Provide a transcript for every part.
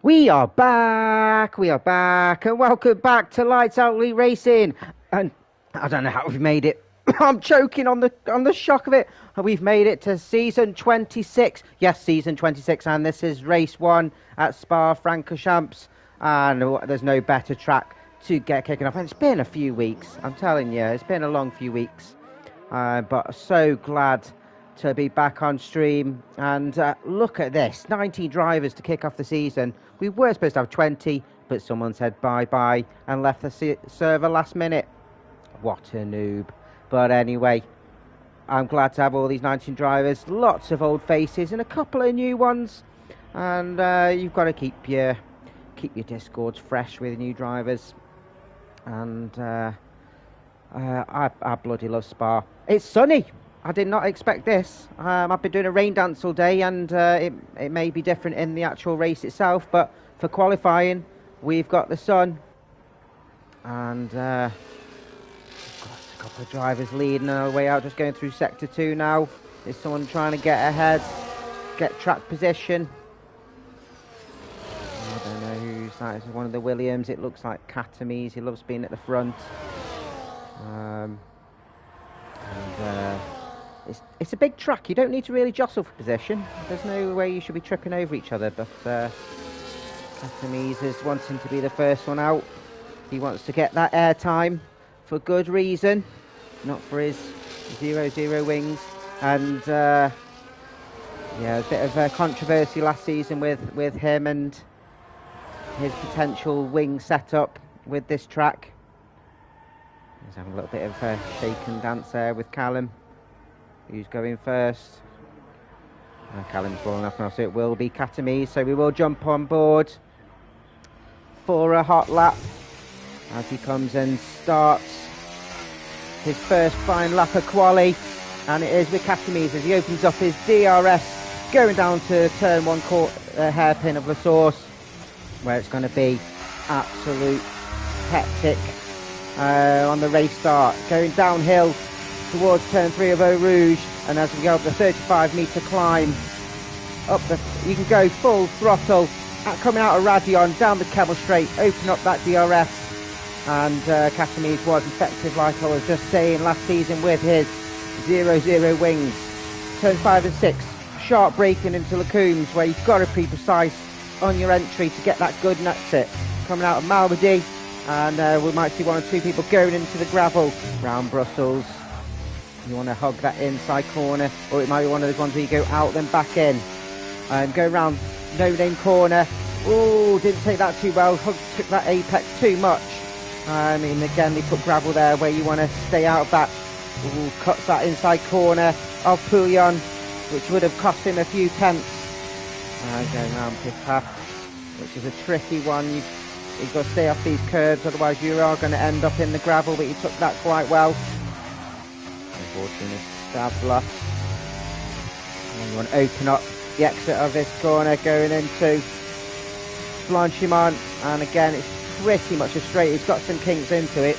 We are back, and welcome back to Lights Out Lee Racing. And I don't know how we've made it. I'm choking on the shock of it. We've made it to season 26. Yes, season 26, and this is race 1 at Spa-Francorchamps. And there's no better track to get kicking off. And it's been a few weeks, I'm telling you, it's been a long few weeks. But so glad to be back on stream. And look at this, 19 drivers to kick off the season. We were supposed to have 20, but someone said bye-bye and left the server last minute. What a noob. But anyway, I'm glad to have all these 19 drivers. Lots of old faces and a couple of new ones. And you've got to keep your Discords fresh with new drivers. And I bloody love Spa. It's sunny. I did not expect this. I've been doing a rain dance all day, and it may be different in the actual race itself, but for qualifying, we've got the sun. And we've got a couple of drivers leading on our way out, just going through Sector 2 now. Is someone trying to get ahead, get track position? I don't know who's that. It's one of the Williams. It looks like Katamise. He loves being at the front. It's a big track. You don't need to really jostle for position. There's no way you should be tripping over each other, but Katamise is wanting to be the first one out. He wants to get that airtime for good reason, not for his 0-0 wings. And yeah, a bit of a controversy last season with him and his potential wing setup with this track. He's having a little bit of a shake and dance there with Callum, who's going first. Callum's falling off now, so it will be Katamise. So we will jump on board for a hot lap as he comes and starts his first fine lap of quali. And it is with Katamise as he opens up his DRS, going down to turn 1 hairpin of La Source, where it's going to be absolute hectic on the race start. Going downhill towards turn 3 of Eau Rouge, and as we go up the 35-metre climb, you can go full throttle, coming out of Radion, down the Kemmel Straight, open up that DRS, and Katamise was effective, like I was just saying, last season with his 0-0 wings. Turn 5 and 6, sharp braking into Lacombe's, where you've got to be precise on your entry to get that good exit. Coming out of Malmedy, and we might see 1 or 2 people going into the gravel round Brussels. You want to hug that inside corner, or it might be one of those ones where you go out then back in and go round No Name corner. Oh, didn't take that too well. Took that apex too much. I mean, again, they put gravel there where you want to stay out of that. Ooh, cuts that inside corner of Pouillon, which would have cost him a few tenths. Going round pit path, which is a tricky one. You've got to stay off these curves, otherwise you are going to end up in the gravel, but you took that quite well. Unfortunately, Stabler. And you want to open up the exit of this corner going into Blanchimont, and again it's pretty much a straight. It's got some kinks into it,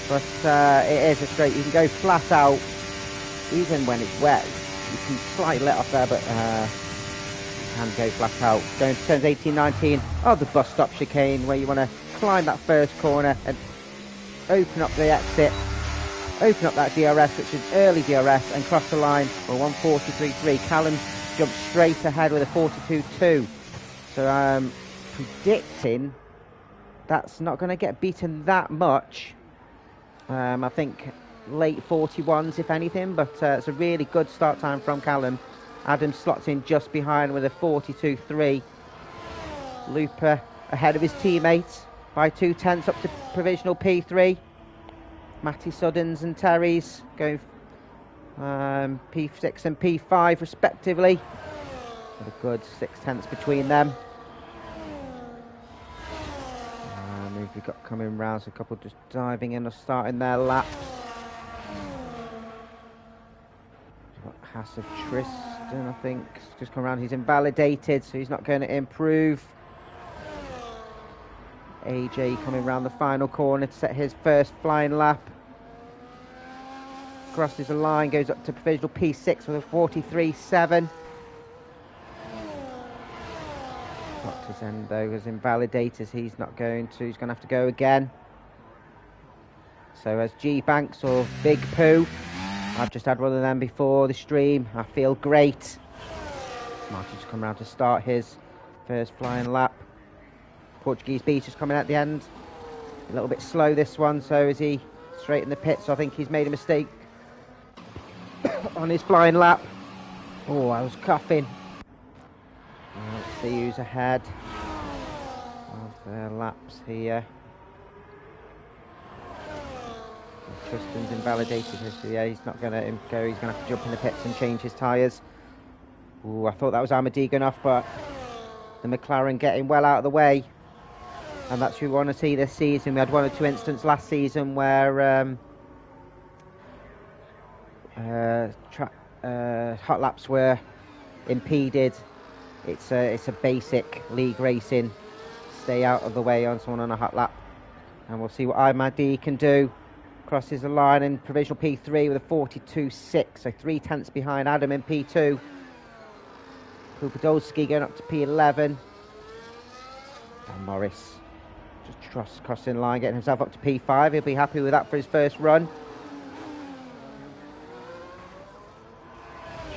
but it is a straight. You can go flat out even when it's wet. You can slightly let off there, but you can go flat out. Going to turns 18, 19 of the bus stop chicane, where you want to climb that first corner and open up the exit, open up that DRS, which is early DRS, and cross the line for 1:43.3. Callum jumped straight ahead with a 42.2. So I'm predicting that's not going to get beaten that much. I think late 41s if anything, but it's a really good start time from Callum. Adam slots in just behind with a 42.3. Looper ahead of his teammates by 2 tenths up to provisional P3. Matty Suddens and Terry's going P6 and P5 respectively, with a good 6 tenths between them. We've got coming round, so a couple just diving in or starting their lap. We've got Haas of Tristan, I think, just come around. He's invalidated, so he's not going to improve. AJ coming round the final corner to set his first flying lap. Crosses the line, goes up to provisional P6 with a 43.7. Doctor's Zendo has invalidated. He's not going to. He's going to have to go again. So as G Banks or Big Pooh, I've just had one of them before the stream. I feel great. Martin's come around to start his first flying lap. Portuguese Beach is coming at the end. A little bit slow this one, so is he straight in the pits? I think he's made a mistake on his flying lap. Oh, I was coughing. Let's see who's ahead of their laps here. Tristan's invalidated his. Yeah, he's not going to go. He's going to have to jump in the pits and change his tyres. Ooh, I thought that was Armadigan off, but the McLaren getting well out of the way. And that's what we want to see this season. We had one or two instances last season where hot laps were impeded. It's a basic league racing. Stay out of the way on someone on a hot lap. And we'll see what Armadi can do. Crosses the line in provisional P3 with a 42.6, so 3 tenths behind Adam in P2. Podolski going up to P11. And Morris just crossing the line, getting himself up to P5. He'll be happy with that for his first run.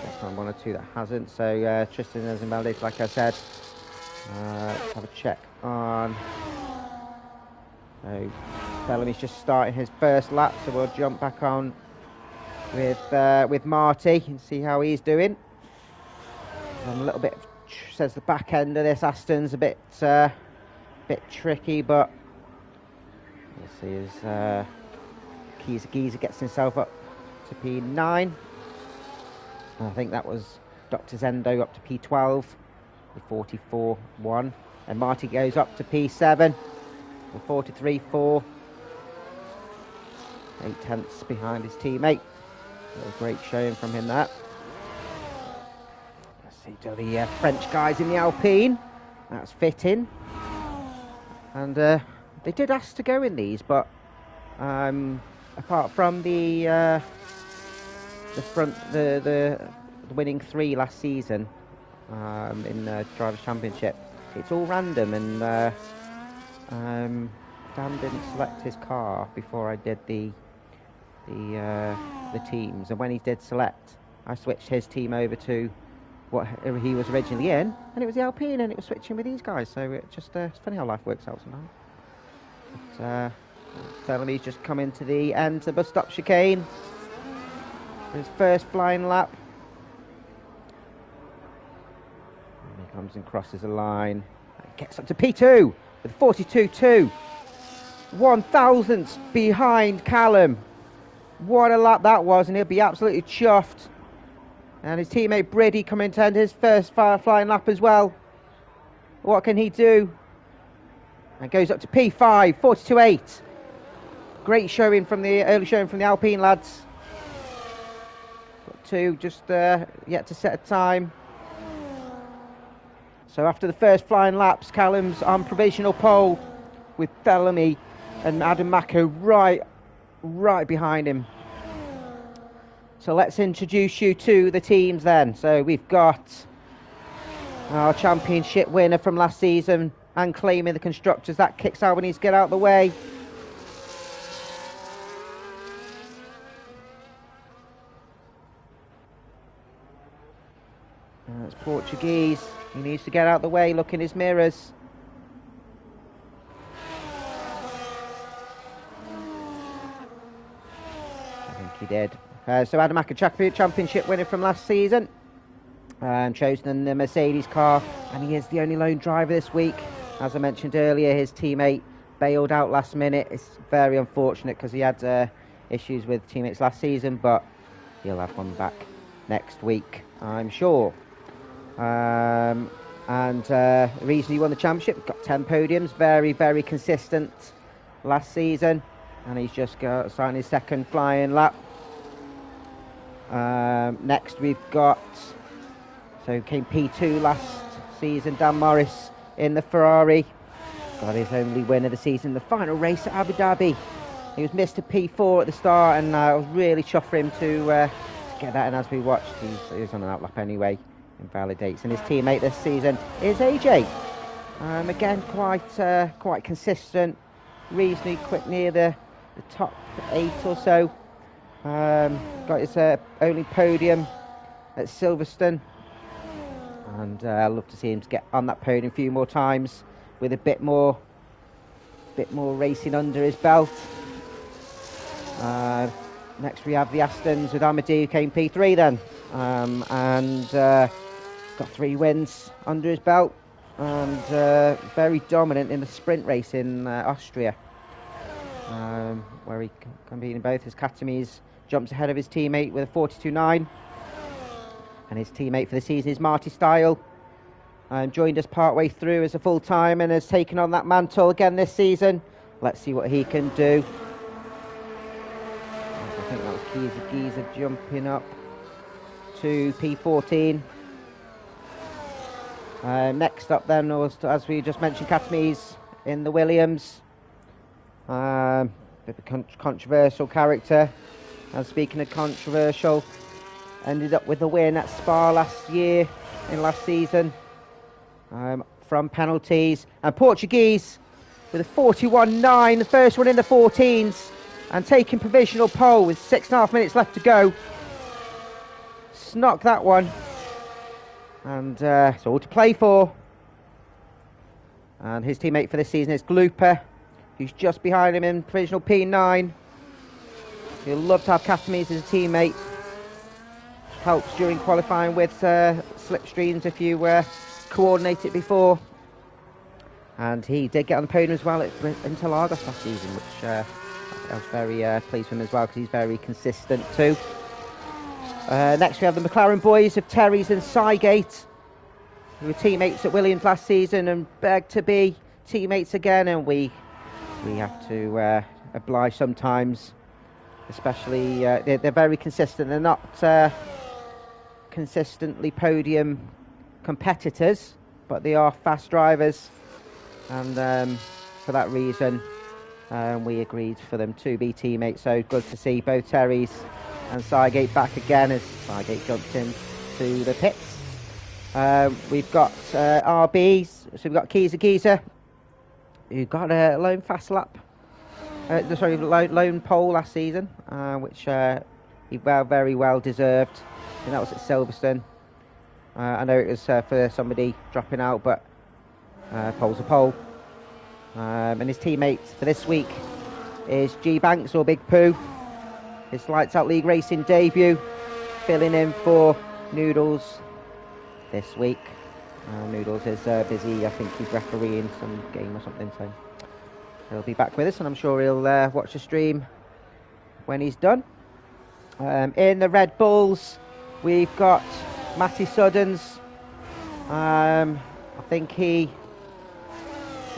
Check on one or two that hasn't. So Tristan has invalidated, like I said. Let's have a check on. So Bellamy's just starting his first lap, so we'll jump back on with Marty and see how he's doing. A little bit, says the back end of this Aston's a bit tricky, but we'll see as Geezer gets himself up to P9. I think that was Dr. Zendo up to P12 with 44.1, and Marty goes up to P7 with 43.4. 8 tenths behind his teammate. A great showing from him there. Let's see, do the French guys in the Alpine. That's fitting. And they did ask to go in these, but apart from the winning 3 last season in the Drivers' Championship, it's all random, and Dan didn't select his car before I did the teams, and when he did select, I switched his team over to what he was originally in, and it was the Alpine, and it was switching with these guys. So it's just it's funny how life works out sometimes. But Bellamy's just come into the end of the bus stop chicane for his first flying lap. And he comes and crosses the line. Gets up to P2 with 42.2. 1,000ths behind Callum. What a lap that was, and he'll be absolutely chuffed. And his teammate Brady coming to end his first flying lap as well. What can he do? And goes up to P5, 42.8. Great showing from the early showing from the Alpine lads. Got 2 just yet to set a time. So after the first flying laps, Callum's on provisional pole with Bellamy and Adam Mako right behind him. So let's introduce you to the teams then. So we've got our championship winner from last season and claiming the constructors. That kicks out when he's get out of the way. That's Portuguese. He needs to get out of the way, look in his mirrors. I think he did. So Adam Maka, championship winner from last season. Chosen in the Mercedes car, and he is the only lone driver this week. As I mentioned earlier, his teammate bailed out last minute. It's very unfortunate because he had issues with teammates last season, but he'll have one back next week, I'm sure. And the reason he won the championship, got 10 podiums, very consistent last season, and he's just starting his second flying lap. Next we've got, so came P2 last season, Dan Morris in the Ferrari, got his only win of the season, the final race at Abu Dhabi. He was missed to P4 at the start, and I was really chuffed for him to get that, and as we watched, he was on an outlap anyway, invalidates. And his teammate this season is AJ. Again, quite consistent, reasonably quick near the top 8 or so. Got his only podium at Silverstone, and I'd love to see him get on that podium a few more times with a bit more racing under his belt. Next we have the Astons with Amadou, who came P3 then, and got 3 wins under his belt, and very dominant in the sprint race in Austria, where he competed in both. His Katamis jumps ahead of his teammate with a 42.9, and his teammate for the season is Marty Style. Joined us partway through as a full-time and has taken on that mantle again this season. Let's see what he can do. I think that was Giza jumping up to P14. Next up then was, as we just mentioned, Katamis in the Williams. Bit of a controversial character. And speaking of controversial, ended up with a win at Spa last season. From penalties. And Portuguese with a 41.9, the first one in the 14s, and taking provisional pole with 6.5 minutes left to go. Snuck that one, and it's all to play for. And his teammate for this season is Glooper, who's just behind him in provisional P9. He'll love to have Katamis as a teammate. Helps during qualifying with slipstreams if you coordinate it before. And he did get on the podium as well at Interlagos last season, which I was very pleased with him as well, because he's very consistent too. Next we have the McLaren boys of Terry's and Sygate, who were teammates at Williams last season and begged to be teammates again, and we have to oblige sometimes. Especially they're very consistent. They're not consistently podium competitors, but they are fast drivers, and for that reason we agreed for them to be teammates. So good to see both Terry's and Sygate back again as Sygate jumped into the pits. We've got RBs, so we've got Giza, who got a lone fast lap, lone pole last season, which he very well deserved, and that was at Silverstone. I know it was for somebody dropping out, but pole's a pole. And his teammate for this week is G Banks, or Big Pooh. His Lights Out League Racing debut, filling in for Noodles this week. Noodles is busy, I think he's refereeing some game or something, so he'll be back with us, and I'm sure he'll watch the stream when he's done. In the Red Bulls, we've got Matty Suddens. I think he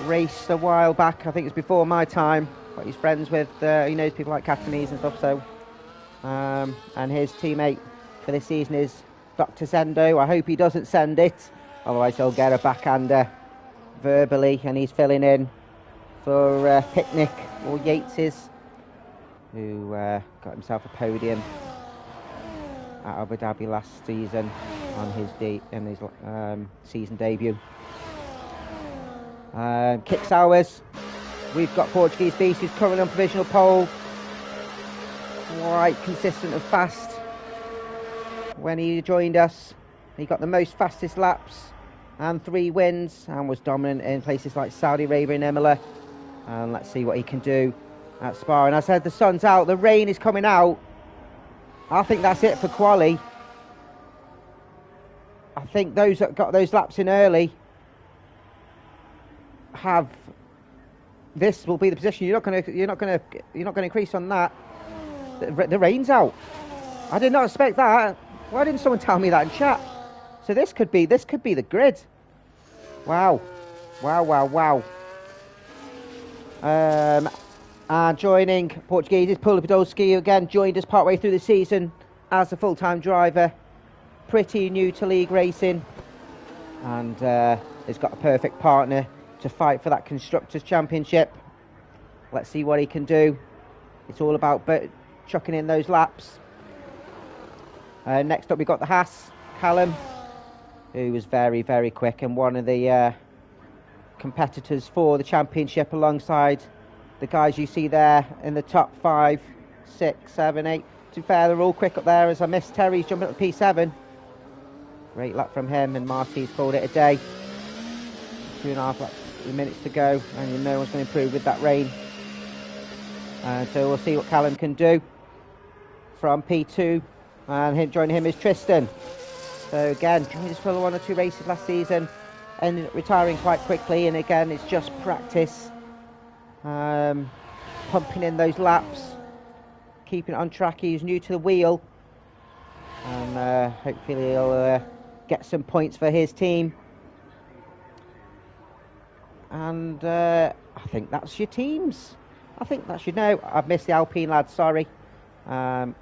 raced a while back, I think it was before my time, but he's friends with, he knows people like Katamis and stuff, so and his teammate for this season is Dr. Zendo. I hope he doesn't send it, otherwise he'll get a backhander verbally, and he's filling in for Picnic, or Yates's, who got himself a podium at Abu Dhabi last season on his season debut. Kicks hours, we've got Portuguese Beast, who's currently on provisional pole, quite consistent and fast. When he joined us, he got the most fastest laps and 3 wins, and was dominant in places like Saudi Arabia and Imola. And let's see what he can do at Spa. And I said the sun's out, the rain is coming out. I think that's it for quali. I think those that got those laps in early this will be the position. You're not going to increase on that. The rain's out. I did not expect that. Why didn't someone tell me that in chat? So this could be the grid. Wow. And joining Portuguese is Paula Podolski, who again joined us partway through the season as a full-time driver, pretty new to league racing, and has got a perfect partner to fight for that Constructors' Championship. Let's see what he can do. It's all about chucking in those laps. Next up we've got the Haas, Callum, who was very, very quick, and one of the competitors for the championship alongside the guys you see there in the top 5, 6, 7, 8. To be fair, they're all quick up there as I missed Terry's jumping up to P7. Great luck from him, and Marty's called it a day. 2.5 minutes to go, and you know one's going to improve with that rain. So we'll see what Callum can do from P2, and joining him is Tristan. So again, joined us for 1 or 2 races last season, ended up retiring quite quickly, and again it's just practice, pumping in those laps, keeping it on track. He's new to the wheel, and hopefully he'll get some points for his team. And I think that's your teams. I think that's your no. I've missed the Alpine lads, sorry. Or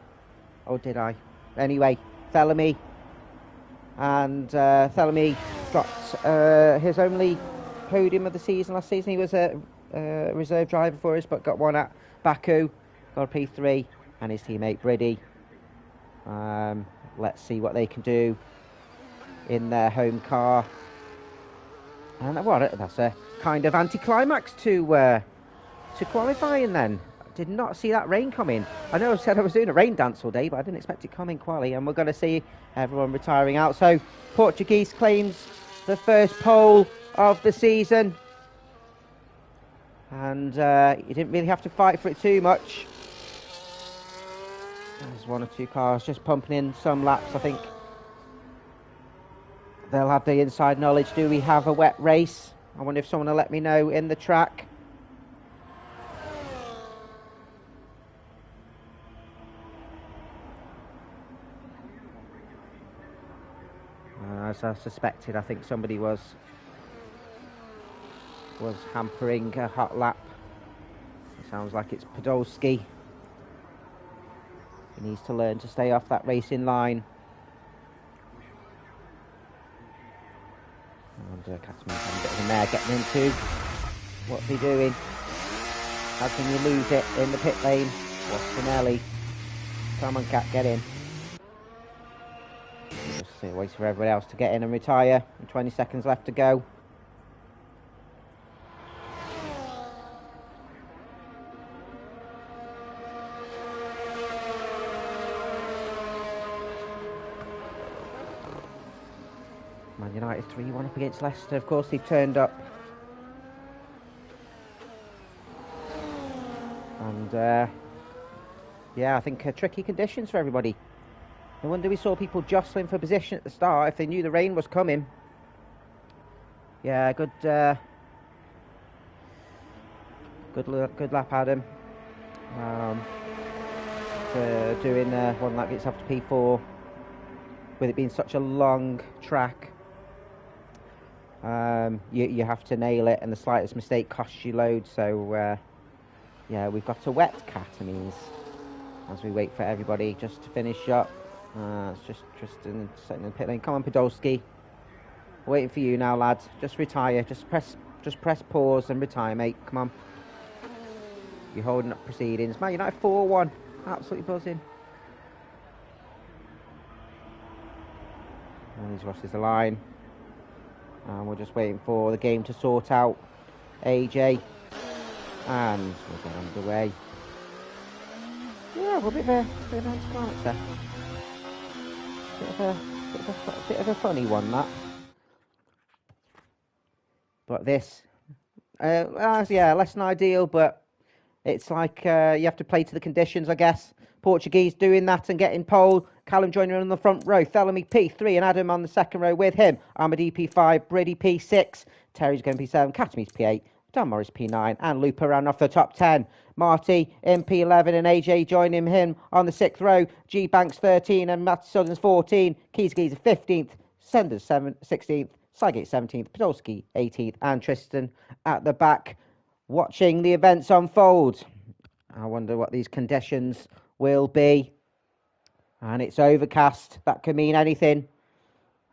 did I? Anyway, Thelemy. And Thelemy got his only podium of the season last season. He was a reserve driver for us, but got one at Baku, got a P3, and his teammate Briddy. Let's see what they can do in their home car. And that's a kind of anticlimax to qualifying then. Did not see that rain coming. I know I said I was doing a rain dance all day, but I didn't expect it coming quali, and we're going to see everyone retiring out. So Portuguese claims the first pole of the season, and you didn't really have to fight for it too much. There's 1 or 2 cars just pumping in some laps. I think they'll have the inside knowledge. Do we have a wet race? I wonder if someone will let me know in the track. As I suspected, I think somebody was hampering a hot lap. It sounds like it's Podolski. He needs to learn to stay off that racing line. And Catman's having a bit of a mare getting into. What's he doing? How can you lose it in the pit lane? What's Finelli? Come on, Cat, get in. Just wait for everybody else to get in and retire. 20 seconds left to go. Man United 3-1 up against Leicester. Of course, they've turned up. And yeah, I think tricky conditions for everybody. No wonder we saw people jostling for position at the start if they knew the rain was coming. Yeah, good lap, Adam. For doing one lap gets up to P4, with it being such a long track. You have to nail it, and the slightest mistake costs you loads. So yeah, we've got a wet Catamines as we wait for everybody just to finish up. It's just Tristan sitting in the pit lane. Come on, Podolski. Waiting for you now, lads. Just retire. Just press pause and retire, mate. Come on. You're holding up proceedings. Man United 4-1. Absolutely buzzing. And he's crosses the line. And we're just waiting for the game to sort out. AJ. And we'll get underway. Yeah, we're a bit of an anticlimax there. Bit of a funny one, that. But this, yeah, less than ideal, but it's like you have to play to the conditions, I guess. Portuguese doing that and getting pole. Callum joining on the front row. Thelemy P3 and Adam on the second row with him. Ahmadi P5, Brady P6, Terry's going P7, Catamese P8, Dan Morris P9, and Lupa ran off the top 10. Marty in P11 and AJ joining him on the 6th row. G Banks 13 and Matt Suddens 14. Keys 15th, Senders 16th, Sygate 17th, Podolski 18th, and Tristan at the back watching the events unfold. I wonder what these conditions will be. And it's overcast. That can mean anything.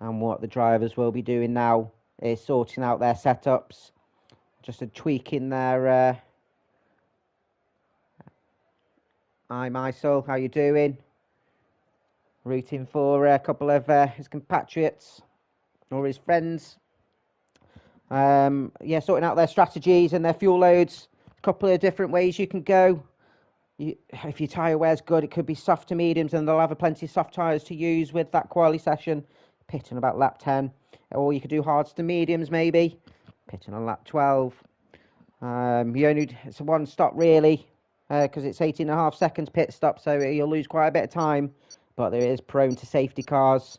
And what the drivers will be doing now is sorting out their setups. Just a tweak in their... Hi, Mysel. How you doing? Rooting for a couple of his compatriots or his friends. Yeah, sorting out their strategies and their fuel loads. A couple of different ways you can go. If your tyre wear's good, it could be soft to mediums, and they'll have plenty of soft tyres to use with that quali session. Pitting about lap 10. Or you could do hards to mediums, maybe. Pitting on lap 12. It's a one stop, really, because it's 18.5 seconds pit stop, so you'll lose quite a bit of time. But there is prone to safety cars,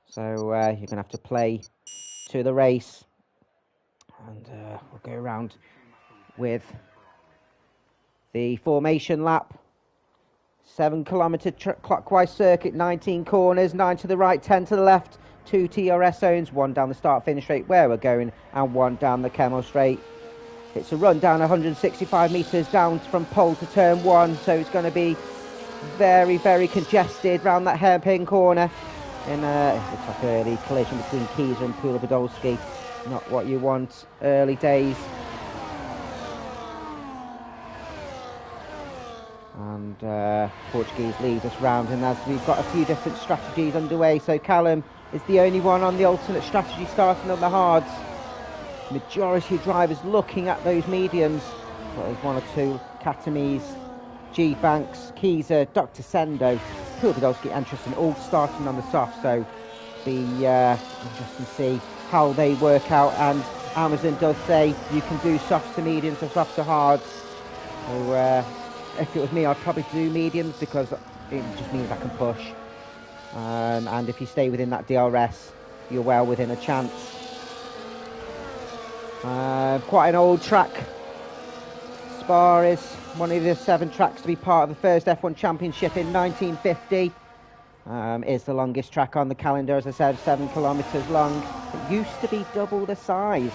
so you're going to have to play to the race. And we'll go around with the formation lap. 7 kilometre clockwise circuit, 19 corners, 9 to the right, 10 to the left, 2 TRS zones, 1 down the start finish straight where we're going, and 1 down the Kemmel straight. It's a run down 165 metres down from pole to turn 1, so it's going to be very, very congested round that hairpin corner. And it looks like an early collision between Kieser and Pula Podolski. Not what you want early days. And Portuguese leads us round, and as we've got a few different strategies underway, so Callum is the only one on the alternate strategy starting on the hards. Majority of drivers looking at those mediums, but there's 1 or 2 Katamis, G Banks, Kieser, Dr. Sendo, Pula Podolski and Tristan all starting on the soft, so be interesting to see how they work out. And Amazon does say you can do soft to mediums or soft to hards, so if it was me, I'd probably do mediums because it just means I can push. And if you stay within that DRS, you're well within a chance. Quite an old track. Spa is one of the 7 tracks to be part of the first F1 Championship in 1950. Is the longest track on the calendar, as I said, 7 kilometres long. It used to be double the size.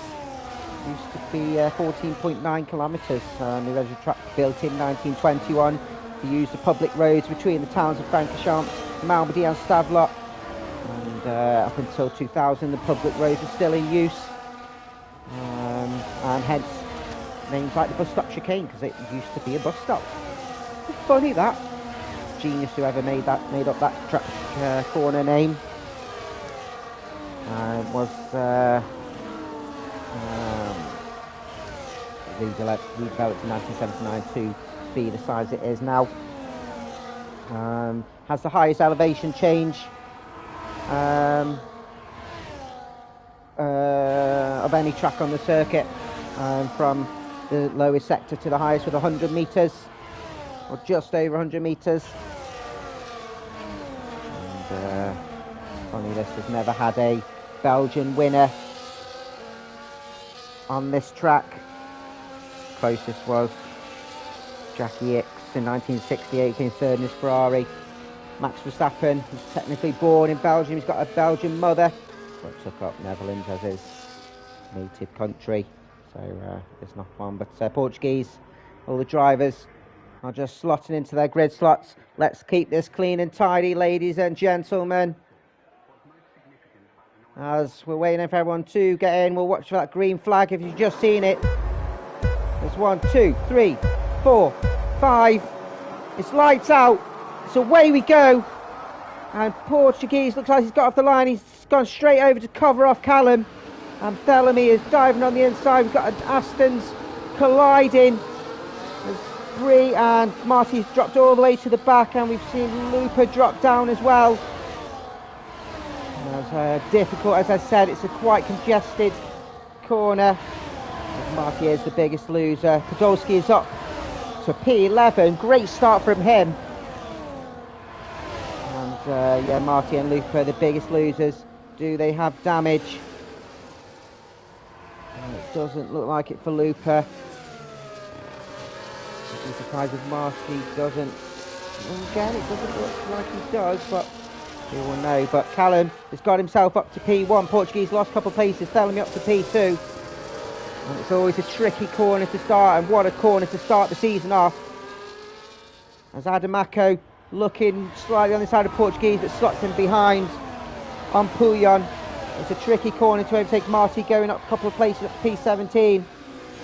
It used to be 14.9 kilometres. The original track built in 1921 to use the public roads between the towns of Francorchamps, Malmedy and Stavelot. And up until 2000, the public roads were still in use. And hence names like the bus stop chicane, because it used to be a bus stop. It's funny that. Genius whoever made up that track corner name. It was redeveloped in 1979 to be the size it is now. Has the highest elevation change of any track on the circuit, from the lowest sector to the highest, with 100 metres or just over 100 metres. And funny, this has never had a Belgian winner on this track. Closest was Jackie Ickx in 1968, came third in his Ferrari. Max Verstappen, who's technically born in Belgium, he's got a Belgian mother, but took up Netherlands as his native country, so it's not fun. But Portuguese, all the drivers are just slotting into their grid slots. Let's keep this clean and tidy, ladies and gentlemen. As we're waiting for everyone to get in, we'll watch for that green flag if you've just seen it. There's 1, 2, 3, 4, 5. It's lights out. So away we go. And Portuguese looks like he's got off the line. He's gone straight over to cover off Callum. And Bellamy is diving on the inside. We've got Aston's colliding. There's Bree and Marty's dropped all the way to the back. And we've seen Lupa drop down as well. It's difficult, as I said, it's a quite congested corner. Marty is the biggest loser. Podolski is up to P11. Great start from him. And yeah, Marty and Lupa are the biggest losers. Do they have damage? It doesn't look like it for Lupa. I'd be surprised if Marty doesn't. Again, it doesn't look like he does, but we will know. But Callum has got himself up to P1. Portuguese lost a couple of places, Bellamy up to P2. And it's always a tricky corner to start, and what a corner to start the season off. As Adamaco looking slightly on the side of Portuguese, but slots him behind on Pouillon. It's a tricky corner to overtake Marty, going up a couple of places up to P17.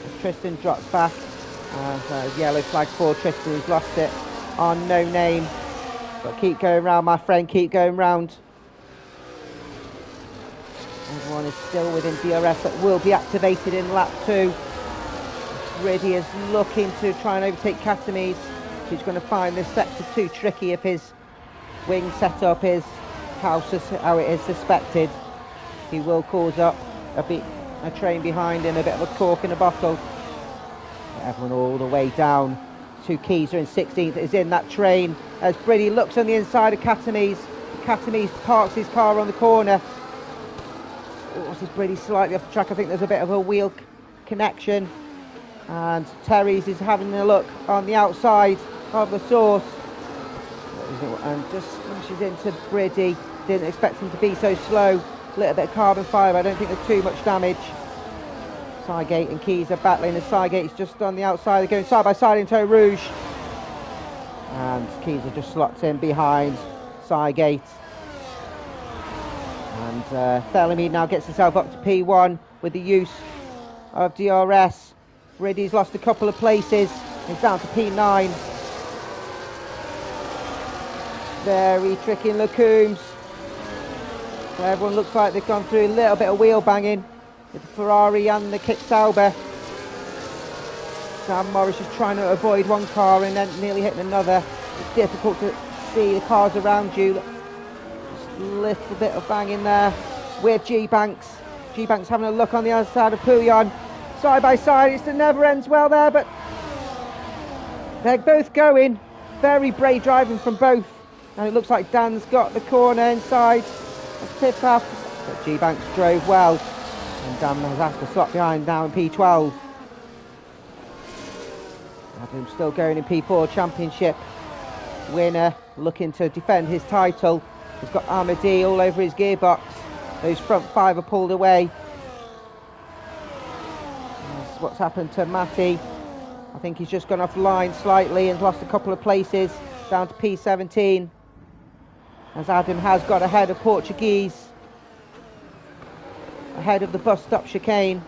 As Tristan drops back. And yellow flag for Tristan, who's lost it on No Name. But keep going round, my friend, keep going round. Everyone is still within DRS that will be activated in lap 2. Riddy is looking to try and overtake Katames. He's going to find this sector too tricky if his wing setup is how it is suspected. He will cause up a train behind him, a bit of a cork in a bottle. Everyone all the way down to Keyser in 16th is in that train as Briddy looks on the inside of Katames. Katames parks his car on the corner. Oh, this is Briddy slightly off the track. I think there's a bit of a wheel connection. And Terry's is having a look on the outside of the source. And just smashes into Briddy. Didn't expect him to be so slow. A little bit of carbon fibre. I don't think there's too much damage. Sygate and Keys are battling as Sygate's just on the outside. They're going side by side into Eau Rouge. And Keys are just slots in behind Sygate. And Thelemy now gets himself up to P1 with the use of DRS. Riddy's lost a couple of places. He's down to P9. Very tricky in Lacombe's. So everyone looks like they've gone through a little bit of wheel banging with the Ferrari and the Kit Sauber. Sam Morris is trying to avoid one car and then nearly hitting another. It's difficult to see the cars around you. Just a little bit of banging there with G-Banks. G-Banks having a look on the other side of Pouillon. Side by side, it never ends well there, but they're both going. Very brave driving from both. And it looks like Dan's got the corner inside of tip up. But G-Banks drove well. And Dan has asked to slot behind now in P12. Adam's still going in P4 Championship. Winner looking to defend his title. He's got Armadi all over his gearbox. Those front five are pulled away. That's what's happened to Matty. I think he's just gone off the line slightly and lost a couple of places. Down to P17. As Adam has got ahead of Portuguese. Ahead of the bus stop chicane.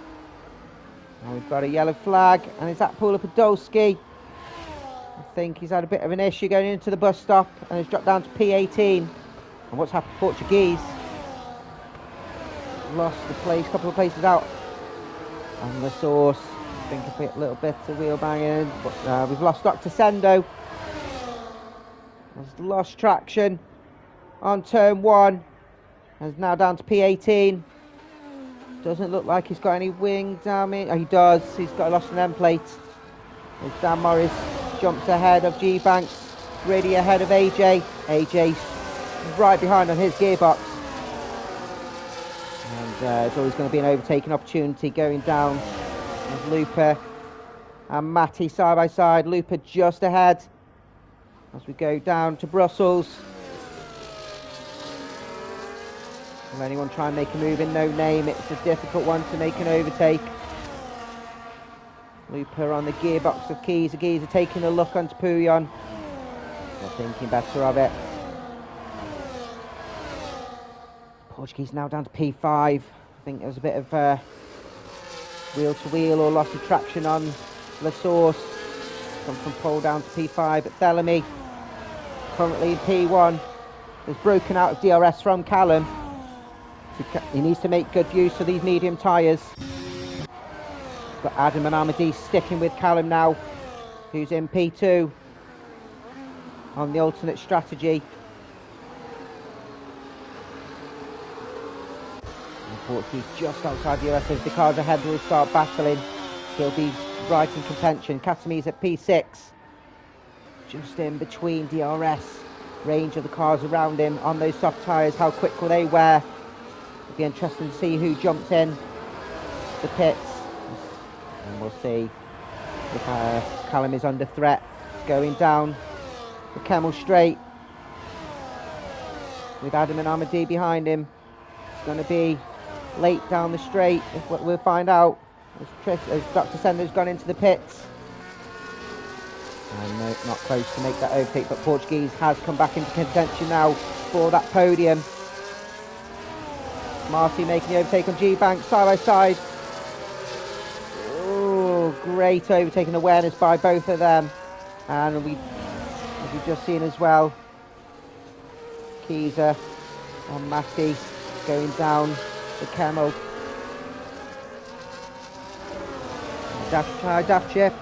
Now we've got a yellow flag, and is that Paula Podolski? I think he's had a bit of an issue going into the bus stop and has dropped down to P18. And what's happened to Portuguese? Lost the place, couple of places out on the source. I think a little bit of wheel banging, but we've lost Dr. Sendo. Has lost traction on turn 1. And is now down to P18. Doesn't look like he's got any wing damage. Oh, he does. He's got lost an end plate. As Dan Morris jumps ahead of G-Banks. Riddy ahead of AJ. AJ right behind on his gearbox. And there's always going to be an overtaking opportunity going down. There's Lupa and Matty side by side. Lupa just ahead as we go down to Brussels. Will anyone try and make a move in No Name? It's a difficult one to make an overtake. Lupa on the gearbox of Keys. The Keys are taking a look onto Pouillon. They're thinking better of it. Portuguese now down to P5. I think there was a bit of wheel to wheel or loss of traction on La Source. Come from pole down to P5 at Thelemy. Currently in P1. Has broken out of DRS from Callum. He needs to make good use of these medium tyres. Got Adam and Armadi sticking with Callum now, who's in P2 on the alternate strategy. Unfortunately, just outside the US as the cars ahead will start battling. He'll be right in contention. Katames at P6, just in between DRS range of the cars around him on those soft tyres. How quick will they wear? It'll be interesting to see who jumps in the pits, and we'll see if Callum is under threat going down the Kemmel Straight with Adam and Armadi behind him. It's going to be late down the straight, if what we'll find out as Dr. Sender's gone into the pits. And no, not close to make that overtake, but Portuguese has come back into contention now for that podium. Marty making the overtake on G-Bank side by side. Oh, great overtaking awareness by both of them. And as we've just seen as well, Keyser and Matty going down the Camel. Daft Chip.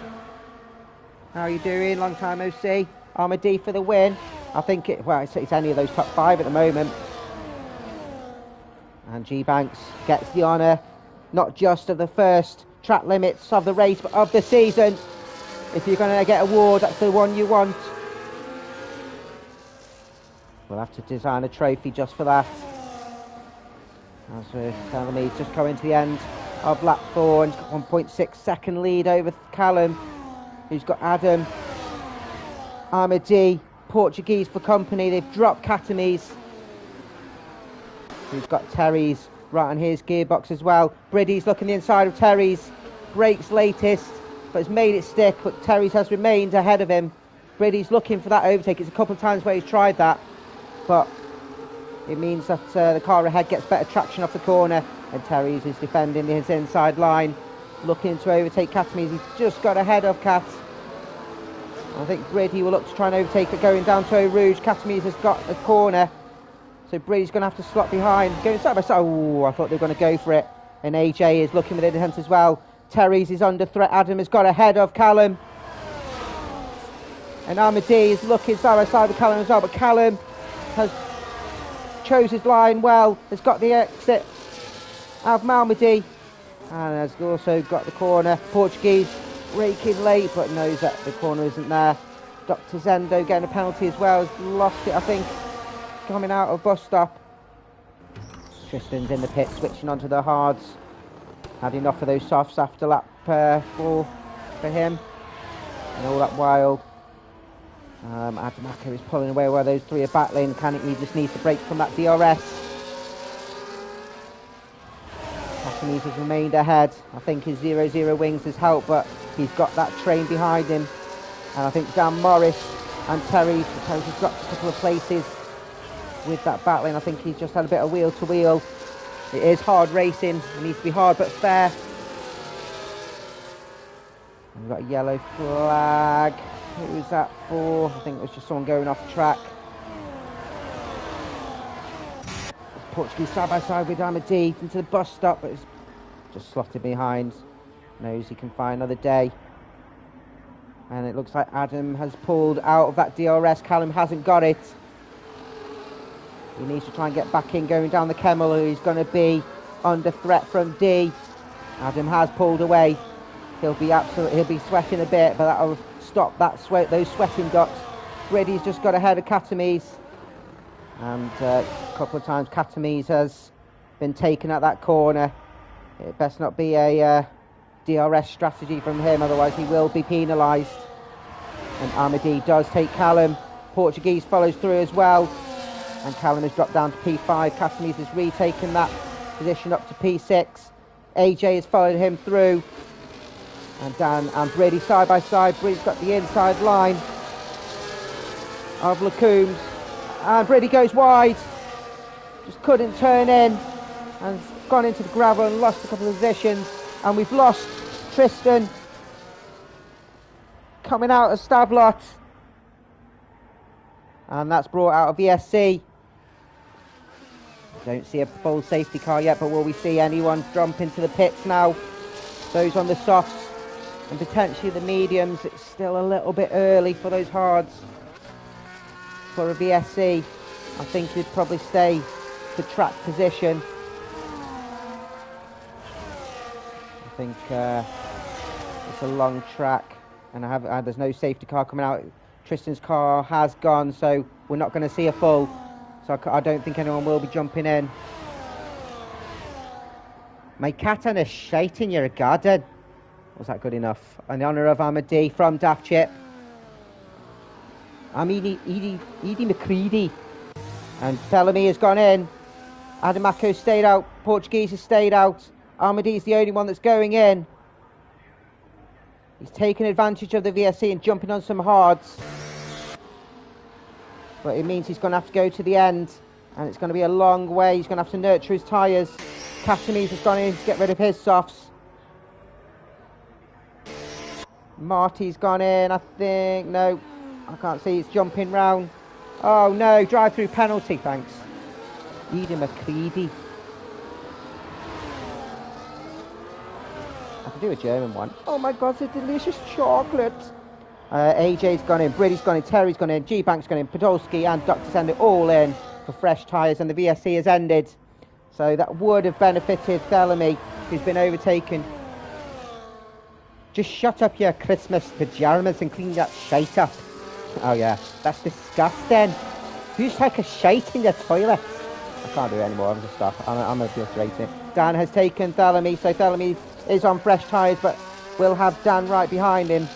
How are you doing? Long time no see. Armour for the win. I think it's any of those top 5 at the moment. And G-Banks gets the honour, not just of the first track limits of the race, but of the season. If you're going to get an award, that's the one you want. We'll have to design a trophy just for that. As we're telling me, just coming to the end of lap 4, and he's got 1.6 second lead over Callum, who's got Adam, Armour, Portuguese for company. They've dropped Catamise, who's got Terry's right on his gearbox as well. Briddy's looking the inside of Terry's. Brakes latest, but has made it stick, but Terry's has remained ahead of him. Briddy's looking for that overtake. It's a couple of times where he's tried that, but it means that the car ahead gets better traction off the corner, and Terry's is defending his inside line, looking to overtake Catamise. He's just got ahead of Cat. I think Briddy will look to try and overtake it going down to Eau Rouge. Catamise has got the corner, so Briddy's going to have to slot behind. Going side by side. Oh, I thought they were going to go for it. And AJ is looking with intent as well. Terry's is under threat. Adam has got ahead of Callum. And Armour is looking side by side with Callum as well. But Callum has chose his line well. Has got the exit out of Malmedy. And has also got the corner. Portuguese braking late, but knows that the corner isn't there. Dr. Zendo getting a penalty as well. Has lost it, I think, coming out of bus stop. Tristan's in the pit, switching onto the hards. Had enough of those softs after lap 4 for him. And all that while, Adamako is pulling away while those 3 are battling. He just needs to break from that DRS. Catamise has remained ahead. I think his 0-0 wings has helped, but he's got that train behind him. And I think Dan Morris and Terry's dropped a couple of places with that battling. I think he's just had a bit of wheel to wheel. It is hard racing. It needs to be hard but fair. And we've got a yellow flag. Who was that for? I think it was just someone going off track. Portuguese side by side with Amadee into the bus stop, but it's just slotted behind. Knows he can find another day. And it looks like Adam has pulled out of that DRS. Callum hasn't got it. He needs to try and get back in going down the Kemmel, who he's going to be under threat from D. Adam has pulled away. He'll be sweating a bit, but that'll stop those sweating dots. Briddy's just got ahead of Catamise. And a couple of times Catamise has been taken at that corner. It best not be a DRS strategy from him, otherwise he will be penalised. And Amadee does take Callum. Portuguese follows through as well. And Callum has dropped down to P5. Catamise has retaken that position up to P6. AJ has followed him through. And Dan and Brady side by side. Brady's got the inside line of Lacombe's. And Brady goes wide. Just couldn't turn in. And gone into the gravel and lost a couple of positions. And we've lost Tristan coming out of Stablot. And that's brought out of VSC. Don't see a full safety car yet, but will we see anyone jump into the pits now? Those on the softs and potentially the mediums. It's still a little bit early for those hards. For a VSC, I think he'd probably stay to track position. I think it's a long track, and there's no safety car coming out. Tristan's car has gone, so we're not going to see a full. So I don't think anyone will be jumping in. My cat and a shite in your garden. Was that good enough? In honour of Amadee from Daft Chip. I'm Edie McCready. And Bellamy has gone in. Adamako stayed out. Portuguese has stayed out. Amadee's the only one that's going in. He's taking advantage of the VSC and jumping on some hards. But it means he's going to have to go to the end. And it's going to be a long way. He's going to have to nurture his tyres. Catamise has gone in to get rid of his softs. Marty's gone in, I think. No, I can't see. It's jumping round. Oh no, drive-through penalty, thanks. Edie McCready. do a German one. Oh my God, it's a delicious chocolate. AJ's gone in, Briddy's gone in, Terry's gone in, G-Bank's gone in, Podolski and Dr. Sender all in for fresh tyres, and the VSC has ended. So that would have benefited Thelemy, who's been overtaken. Just shut up your Christmas pyjamas and clean that shite up. Oh yeah, that's disgusting. You just take a shite in your toilet. I can't do it anymore, I'm just stop. I'm obliterating. Dan has taken Thelemy, so Thelemy is on fresh tyres, but we'll have Dan right behind him.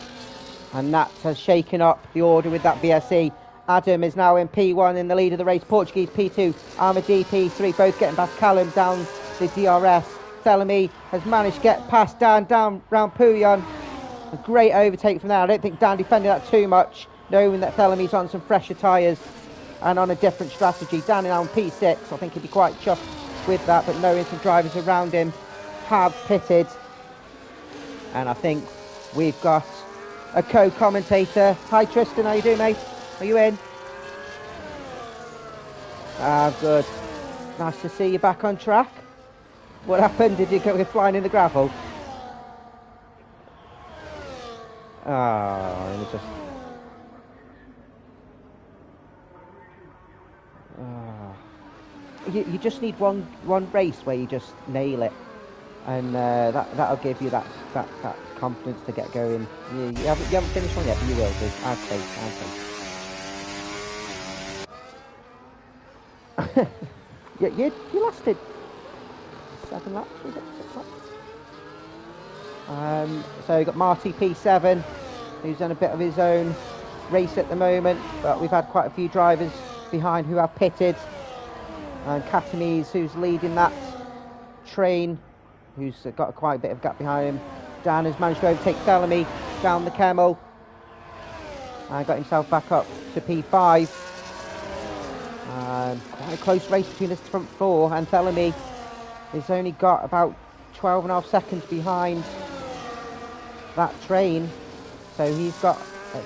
And that has shaken up the order with that VSC. Adam is now in P1 in the lead of the race. Portuguese P2, Armadi P3, both getting past Callum down the DRS. Thelemy has managed to get past Dan down round Pouillon. A great overtake from there. I don't think Dan defended that too much, knowing that Thelемy's on some fresher tyres and on a different strategy. Dan is now on P6. I think he'd be quite chuffed with that, but knowing some drivers around him have pitted. And I think we've got a co-commentator. Hi Tristan, how you doing, mate? Are you in? Ah, good. Nice to see you back on track. What happened? Did you go flying in the gravel? Oh, let me just... Oh. You just need one race where you just nail it, and that'll give you that confidence to get going. You haven't finished one yet, but you will do. I'd say. You lasted 7 laps, was it? 6 laps? So you've got Marty P7, who's on a bit of his own race at the moment, but we've had quite a few drivers behind who have pitted. And Katamise, who's leading that train, who's got quite a bit of gap behind him. Dan has managed to overtake Thelemy down the Kemmel and got himself back up to P5. Quite a close race between this front four, and Thelemy has only got about 12.5 seconds behind that train, so he's got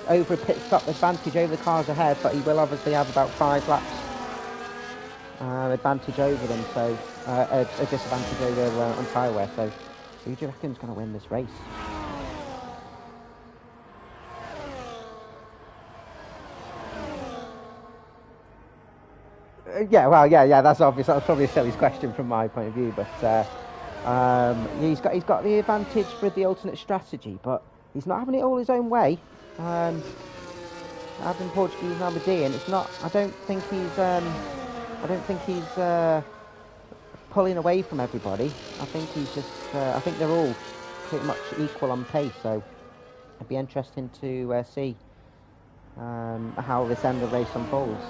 over a pit stop advantage over the cars ahead, but he will obviously have about 5 laps advantage over them, so a disadvantage over on tyre wear. So who do you reckon's going to win this race? Yeah, that's obvious. That's probably a silly question from my point of view, but he's got the advantage with the alternate strategy, but he's not having it all his own way. Having Portuguese and Aberdeen, it's not. I don't think he's pulling away from everybody. I think he's just. I think they're all pretty much equal on pace. So it'd be interesting to see how this end of the race unfolds.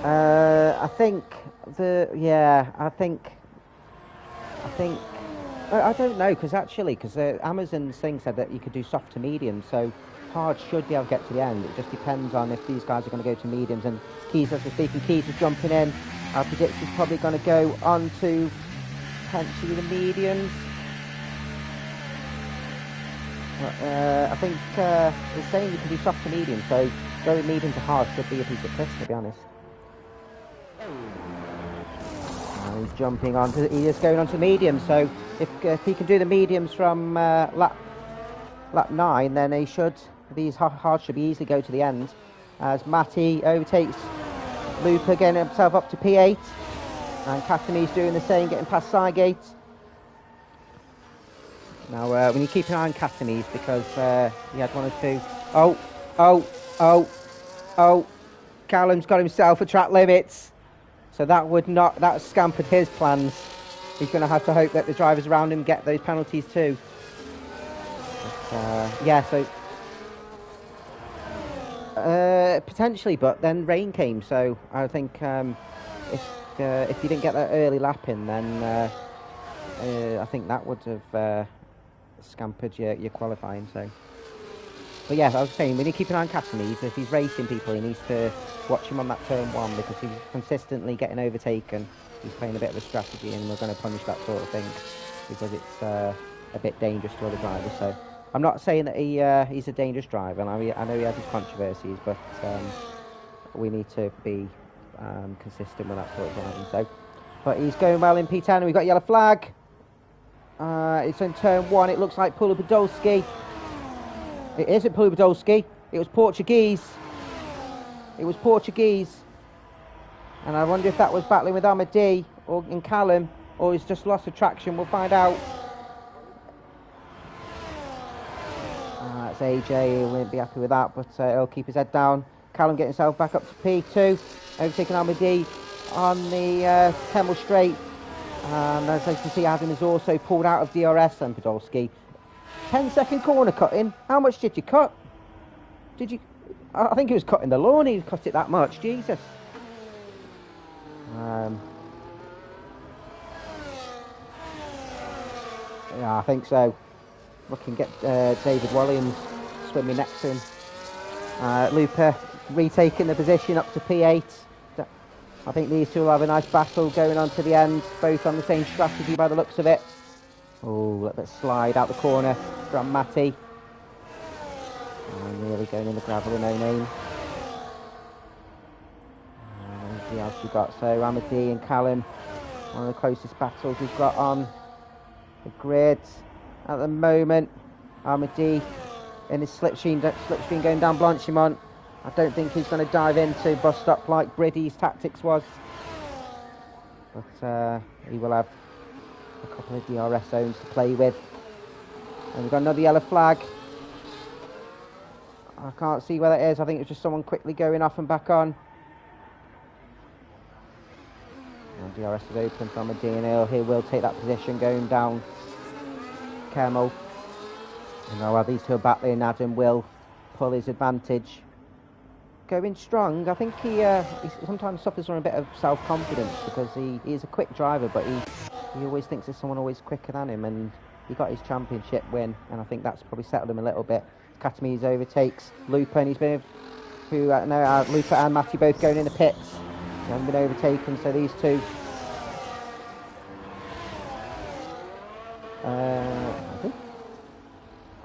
I don't know, because Amazon's thing said that you could do soft to medium, so hard should be able to get to the end. It just depends on if these guys are going to go to mediums, and Keys, as we're speaking, Keys is jumping in. I predict he's probably going to go on to potentially the mediums. I think they're saying you can do soft to medium, so going medium to hard should be a piece of piss, to be honest. He's jumping onto. He is going on to mediums. So if he can do the mediums from lap 9, then he should. These hard should be easily go to the end. As Matty overtakes Lupa, getting himself up to P8, and Katami's doing the same, getting past Sygate. Now we need to keep an eye on Katami's because he had 1 or 2. Oh! Callum's got himself a track limits. So that scampered his plans. He's going to have to hope that the drivers around him get those penalties too. Potentially, but then rain came, so I think if you didn't get that early lap in, then I think that would have scampered your qualifying. So, but yeah, I was saying we need to keep an eye on Casamese. If he's racing people, he needs to watch him on that turn 1 because he's consistently getting overtaken. He's playing a bit of a strategy, and we're going to punish that sort of thing because it's a bit dangerous to other drivers. So I'm not saying that he's a dangerous driver, and I know he has his controversies, but we need to be consistent with that sort of driving. So But he's going well in P10. We've got a yellow flag. It's in turn 1. It looks like Podolski. It isn't Podolski. It was Portuguese. It was Portuguese. And I wonder if that was battling with Amadi or in Callum, or he's just lost attraction. We'll find out. That's AJ. He won't be happy with that, but he'll keep his head down. Callum getting himself back up to P2. Overtaking Amadi on the Kemmel Straight. And as you can see, Adam is also pulled out of DRS and Podolski. 10-second corner cutting. How much did you cut? Did you? I think he was cutting the lawn. He cut it that much. Jesus. Yeah, I think so. Looking at David Williams swimming next to him. Lupa retaking the position up to P8. I think these two will have a nice battle going on to the end, both on the same strategy by the looks of it. Oh, let that slide out the corner from Matty. Nearly going in the gravel in no name. Who else we got? So Amadi and Callum, one of the closest battles we've got on the grid at the moment. Amadi in his slipstream going down Blanchimont. I don't think he's going to dive into bust up like Briddy's tactics was. But he will have a couple of DRS zones to play with. And we've got another yellow flag. I can't see where that is. I think it's just someone quickly going off and back on. And DRS is open from a DNL. He will take that position going down Kemmel. And while these two are battling, Adam will pull his advantage. Going strong. I think he sometimes suffers from a bit of self-confidence because he is a quick driver, but he always thinks there's someone always quicker than him, and he got his championship win, and I think that's probably settled him a little bit. Katamiz overtakes Lupa, and he's been Lupa and Matty both going in the pits. They haven't been overtaken, so these two. I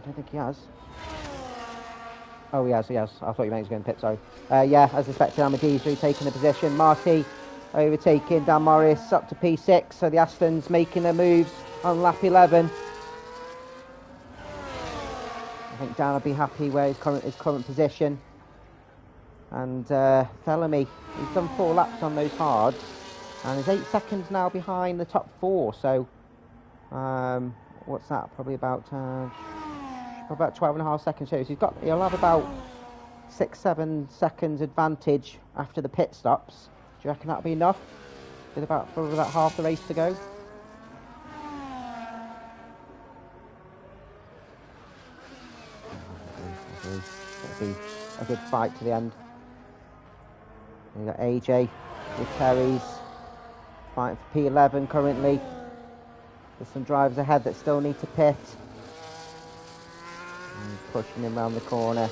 don't think he has. Oh, he has. I thought you meant he was going to pit, sorry. Yeah, as expected, Amadi's retaking the position. Marty overtaking Dan Morris up to P6, so the Astons making their moves on lap 11. I think Dan will be happy where his current position. And Thelemy, he's done 4 laps on those hards, and he's 8 seconds now behind the top 4, so what's that, probably about 12.5 seconds. So he'll have about 6-7 seconds advantage after the pit stops. Do you reckon that'll be enough? With probably about half the race to go. It'll be a good fight to the end. We've got AJ with Terry's fighting for P11 currently. There's some drivers ahead that still need to pit. And pushing him around the corner.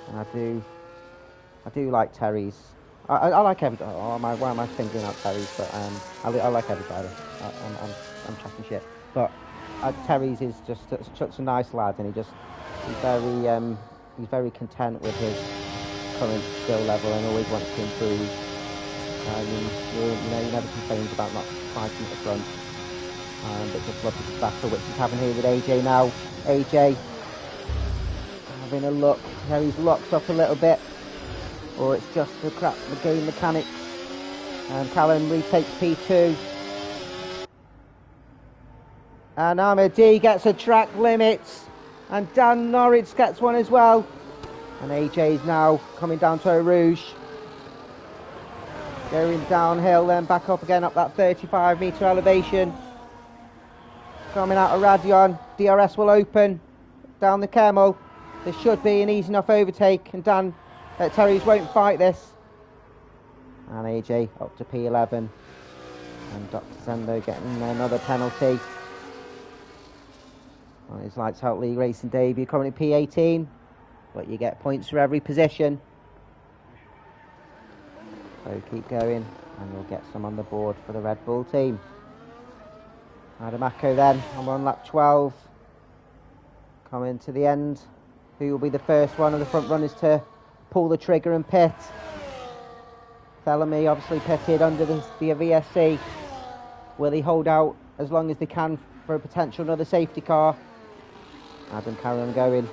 And I do like Terry's. I like every. Why am I thinking out Terry's? But I like every driver. I'm chatting shit. But Terry's is just such a nice lad, and he's very content with his current skill level and always wants to improve. He never complains about not fighting at the front. But just loves this battle, which he's having here with AJ now. AJ having a look. Terry's locked up a little bit, or it's just the game mechanics. And Callum retakes P2. And Amadi gets a track limit, and Dan Norris gets one as well. And AJ is now coming down to Eau Rouge. Going downhill, then back up again up that 35-metre elevation. Coming out of Radion, DRS will open down the Kemmel. This should be an easy enough overtake, and Terry's won't fight this. And AJ up to P11. And Dr. Zendo getting another penalty on his Lights Out League Racing debut, currently P18. But you get points for every position. So keep going, and you'll get some on the board for the Red Bull team. Adamako then, and we're on lap 12. Coming to the end. Who will be the first one of the front runners to pull the trigger and pit? Bellamy obviously pitted under the VSC. Will he hold out as long as they can for a potential another safety car? Adam carry on going.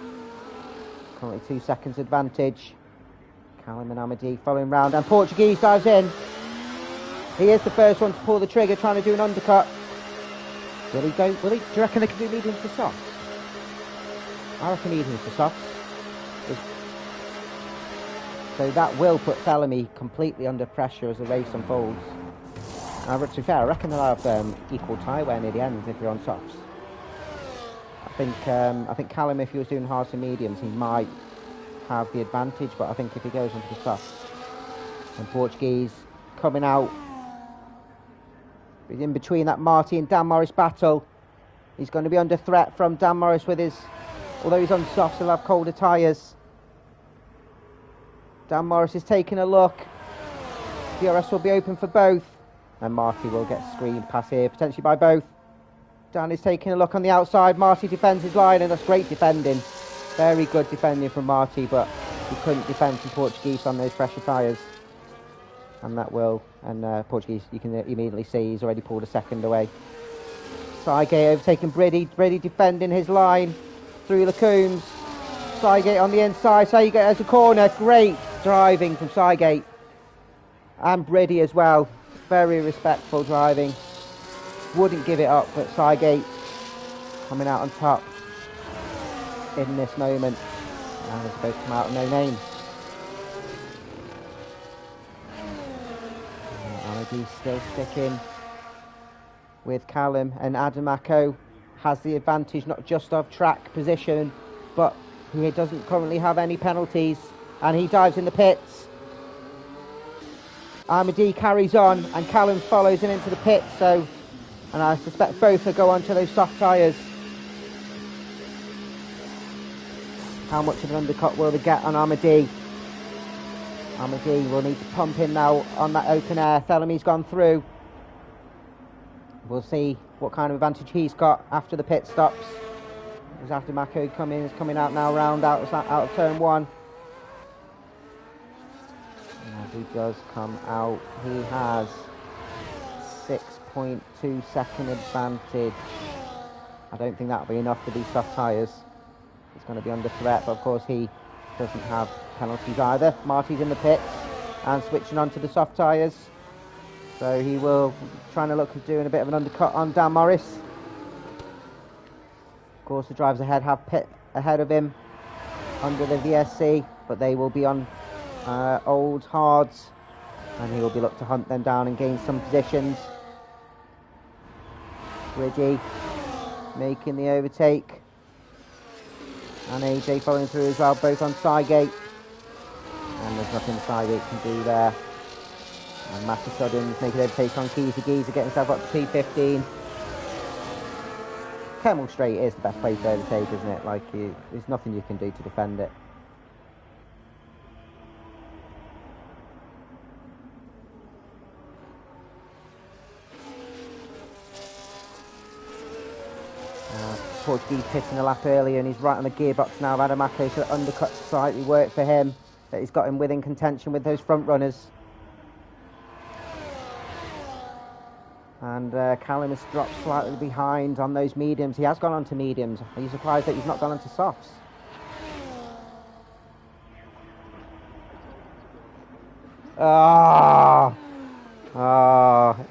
Currently 2 seconds advantage. Callum and Amadi following round, and Portuguese dives in. He is the first one to pull the trigger, trying to do an undercut. Will he go? Do you reckon they can do mediums to softs? I reckon mediums to softs. So that will put Bellamy completely under pressure as the race unfolds. To be fair, I reckon they'll have equal tyre wear near the end if you're on softs. I think Callum, if he was doing hards and mediums, he might have the advantage, but I think if he goes into the softs. And Portuguese coming out. He's in between that Marty and Dan Morris battle. He's going to be under threat from Dan Morris with his... Although he's on softs, he'll have colder tyres. Dan Morris is taking a look. DRS will be open for both. And Marty will get screened past here, potentially by both. Dan is taking a look on the outside. Marty defends his line, and that's great defending. Very good defending from Marty, but he couldn't defend from Portuguese on those pressure tyres. And that will, and Portuguese, you can immediately see he's already pulled a second away. Sygate overtaking Briddy. Briddy defending his line through the Coombs. Sygate on the inside. Sygate has a corner. Great driving from Sygate. And Briddy as well. Very respectful driving. Wouldn't give it up, but Sygate coming out on top in this moment. And they're supposed to come out with no name. He's still sticking with Callum, and Adamako has the advantage not just of track position, but he doesn't currently have any penalties, and he dives in the pits. Amadi carries on, and Callum follows him into the pits, and I suspect both will go onto those soft tyres. How much of an undercut will they get on Amadi? Amadi will need to pump in now on that open air. Bellamy's gone through. We'll see what kind of advantage he's got after the pit stops. As after Mako is coming out now, round out of turn one. As he does come out, he has 6.2 second advantage. I don't think that'll be enough for these soft tyres. He's going to be under threat, but of course he doesn't have penalties either. Marty's in the pits and switching on to the soft tyres. So he will trying to look at doing a bit of an undercut on Dan Morris. Of course the drivers ahead have pit ahead of him under the VSC, but they will be on old hards, and he will be looking to hunt them down and gain some positions. Bridgie making the overtake. And AJ following through as well, both on Sygate. And there's nothing Sygate can do there. And Matthew Sudden's making overtake on Geezer. Geezer getting himself up to P15. Kemmel Straight is the best place to overtake, isn't it? Like, there's nothing you can do to defend it. Portuguese pitting a lap earlier, and he's right on the gearbox now of Adamako, so the undercut slightly worked for him, but he's got him within contention with those front runners. And Callum has dropped slightly behind on those mediums. He has gone on to mediums. Are you surprised that he's not gone on to softs?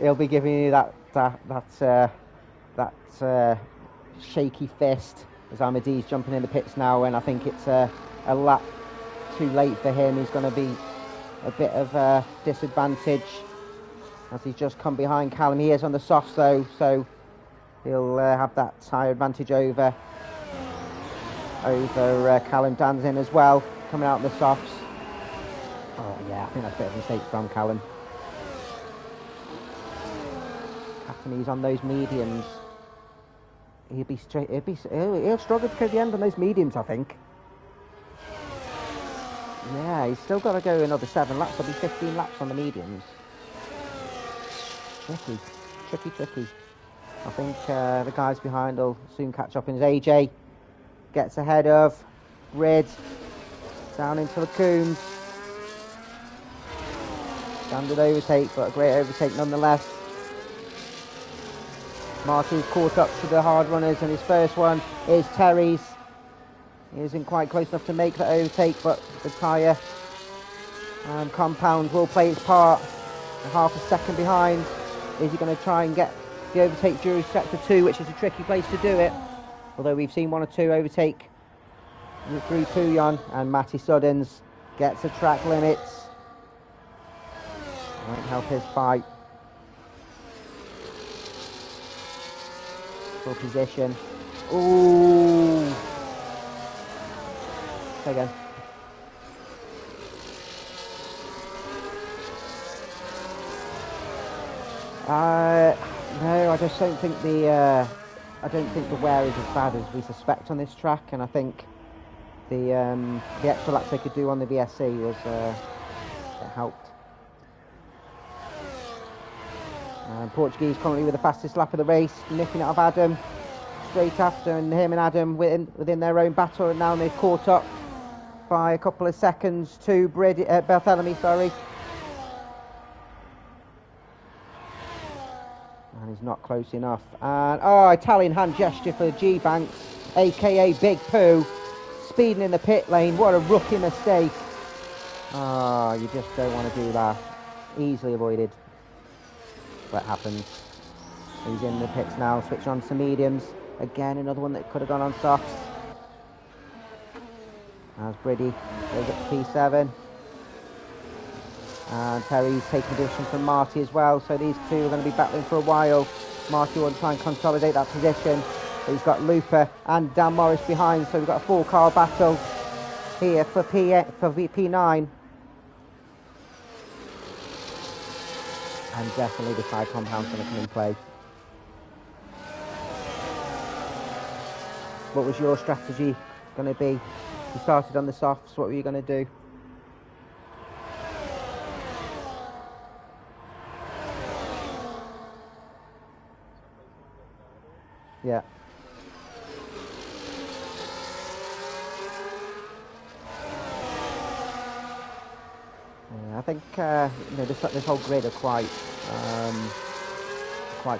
He'll be giving you that shaky fist as Amadi's jumping in the pits now, and I think it's a lap too late for him. He's going to be a bit of a disadvantage as he's just come behind Callum. He is on the softs though, so he'll have that tyre advantage over Callum. Dan's in as well, coming out on the softs. Oh yeah, I think that's a bit of a mistake from Callum. He's on those mediums. He'll struggle to go to the end on those mediums, I think. Yeah, he's still got to go another 7 laps. There'll be 15 laps on the mediums. Tricky. I think the guys behind will soon catch up. As AJ gets ahead of Grid down into the Coombs. Standard overtake, but a great overtake nonetheless. Martin's caught up to the hard runners, and his first one is Terry's. He isn't quite close enough to make that overtake, but the tyre compound will play its part. Half a second behind. Is he going to try and get the overtake during sector 2, which is a tricky place to do it? Although we've seen 1 or 2 overtake through Pouillon, and Matty Suddens gets the track limits. Won't help his fight. Full position. Ooh. Again. No, I just don't think the wear is as bad as we suspect on this track, and I think the extra laps they could do on the VSC was it helped. Portuguese currently with the fastest lap of the race, nipping out of Adam straight after, and him and Adam within their own battle, and now they've caught up by a couple of seconds to Barthélemy, sorry. And he's not close enough. And Italian hand gesture for G Banks, aka Big Pooh, speeding in the pit lane. What a rookie mistake. You just don't want to do that. Easily avoided. What happens? He's in the pits now, switch on to mediums. Again, another one that could have gone on softs. As Briddy goes up to P7. And Terry's taking position from Marty as well, so these two are going to be battling for a while. Marty will try and consolidate that position. But he's got Looper and Dan Morris behind, so we've got a 4-car battle here for P9. And definitely the side compound's going to come in play. What was your strategy going to be? You started on the softs, what were you going to do? Yeah. I think this whole grid are quite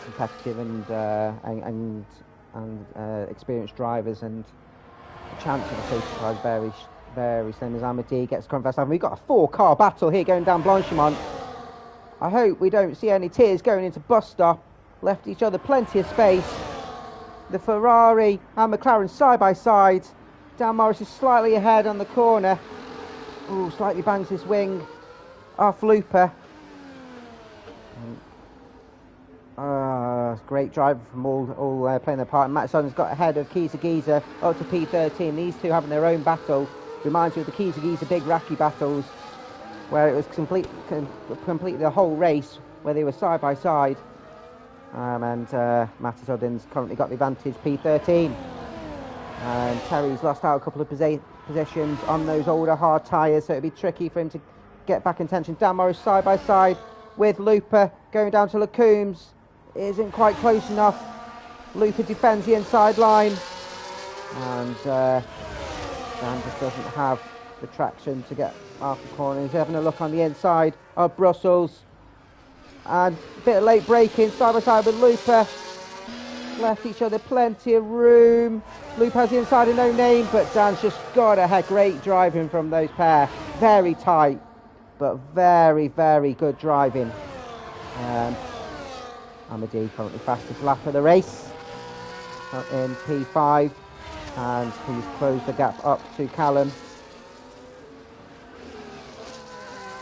competitive and experienced drivers, and the chance of a safety car is very slim as Amadi gets confessed. We've got a 4-car battle here going down Blanchimont. I hope we don't see any tears going into bus stop. Left each other plenty of space. The Ferrari and McLaren side by side. Dan Morris is slightly ahead on the corner. Ooh, slightly bangs his wing off Looper. Great driver from all playing their part. And Matt Sutton's got ahead of Giza up to P13. These two having their own battle. Reminds me of the Giza big Raki battles, where it was completely the whole race, where they were side by side. And Matty Suddens currently got the advantage, P13. And Terry's lost out a couple of positions on those older hard tyres, so it'd be tricky for him to get back in tension. Dan Morris side by side with Looper going down to Lacoombs. Isn't quite close enough. Looper defends the inside line, and Dan just doesn't have the traction to get off the corner. He's having a look on the inside of Brussels, and a bit of late braking side by side with Looper. Left each other plenty of room. Looper has the inside of No Name, but Dan's just got a great driving from those pair. Very tight, but very good driving. Amadi currently fastest lap of the race in P5, and he's closed the gap up to Callum.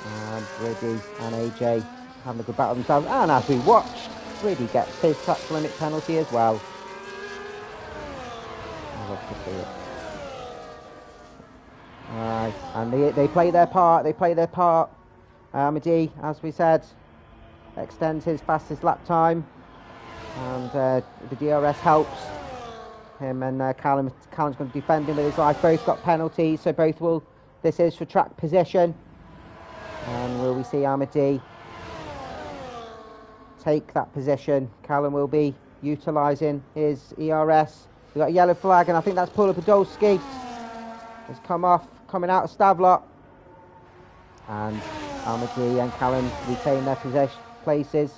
And Briddy and AJ having a good battle themselves, and as we watch, Briddy gets his track limit penalty as well. I love to see it. Alright, and they play their part. Amadi, as we said, extends his fastest lap time, and the DRS helps him, and Callum's going to defend him with his life. Both got penalties, so both will. This is for track position, and will we see Amadi take that position? Callum will be utilising his ERS. We've got a yellow flag, and I think that's Paula Podolski has come off, coming out of Stavlot, and Amadi and Callum retain their places.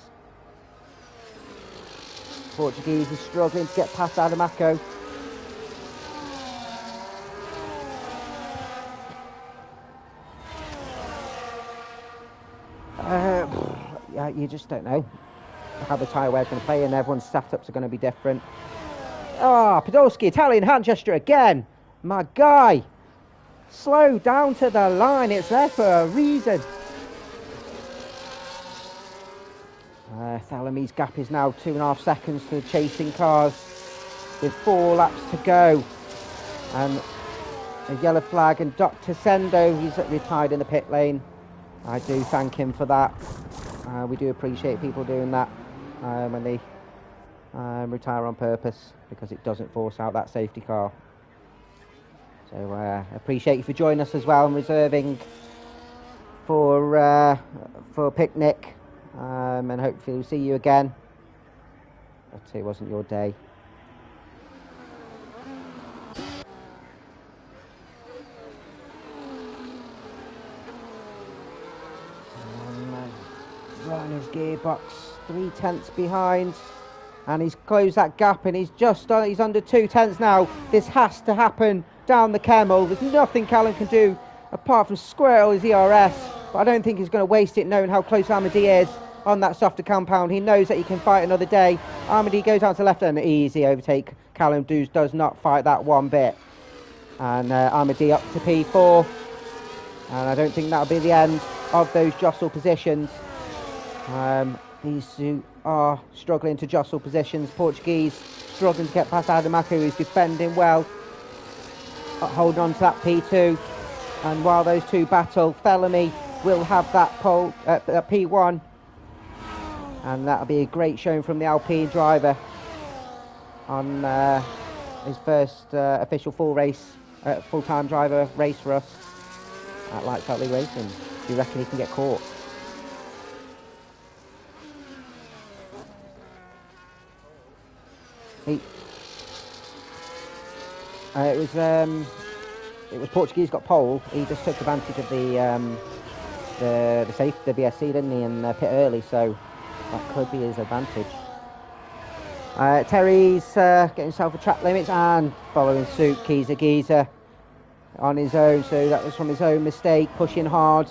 Portuguese is struggling to get past Adamaco. Yeah, you just don't know how the tyre wear's going to play, and everyone's setups are going to be different. Podolski, Italian hand gesture again. My guy, slow down to the line. It's there for a reason. Thalamy's gap is now 2.5 seconds to the chasing cars with 4 laps to go. And a yellow flag, and Dr. Sendo, he's retired in the pit lane. I do thank him for that. We do appreciate people doing that when they retire on purpose, because it doesn't force out that safety car. So appreciate you for joining us as well and reserving for picnic, and hopefully we'll see you again. But it wasn't your day. Running his gearbox 3/10 behind, and he's closed that gap, and he's under 2/10 now. This has to happen down the Kemmel. There's nothing Callum can do apart from squirrel his ERS, but I don't think he's going to waste it knowing how close Amadi is on that softer compound. He knows that he can fight another day. Amadi goes down to left and easy overtake. Callum does not fight that one bit, and Amadi up to P4, and I don't think that'll be the end of those jostle positions. These two are struggling to jostle positions. Portuguese struggling to get past Adamaco, who's defending well, holding on to that P2. And while those two battle, Thelemy will have that pole at P1, and that'll be a great showing from the Alpine driver on his first official full-time driver race for us at Lights Out League Racing. Do you reckon he can get caught? It was Portuguese got pole. He just took advantage of the BSC, didn't he, and pit early, so that could be his advantage. Terry's getting himself a track limits and following suit. Geezer on his own, so that was from his own mistake, pushing hard.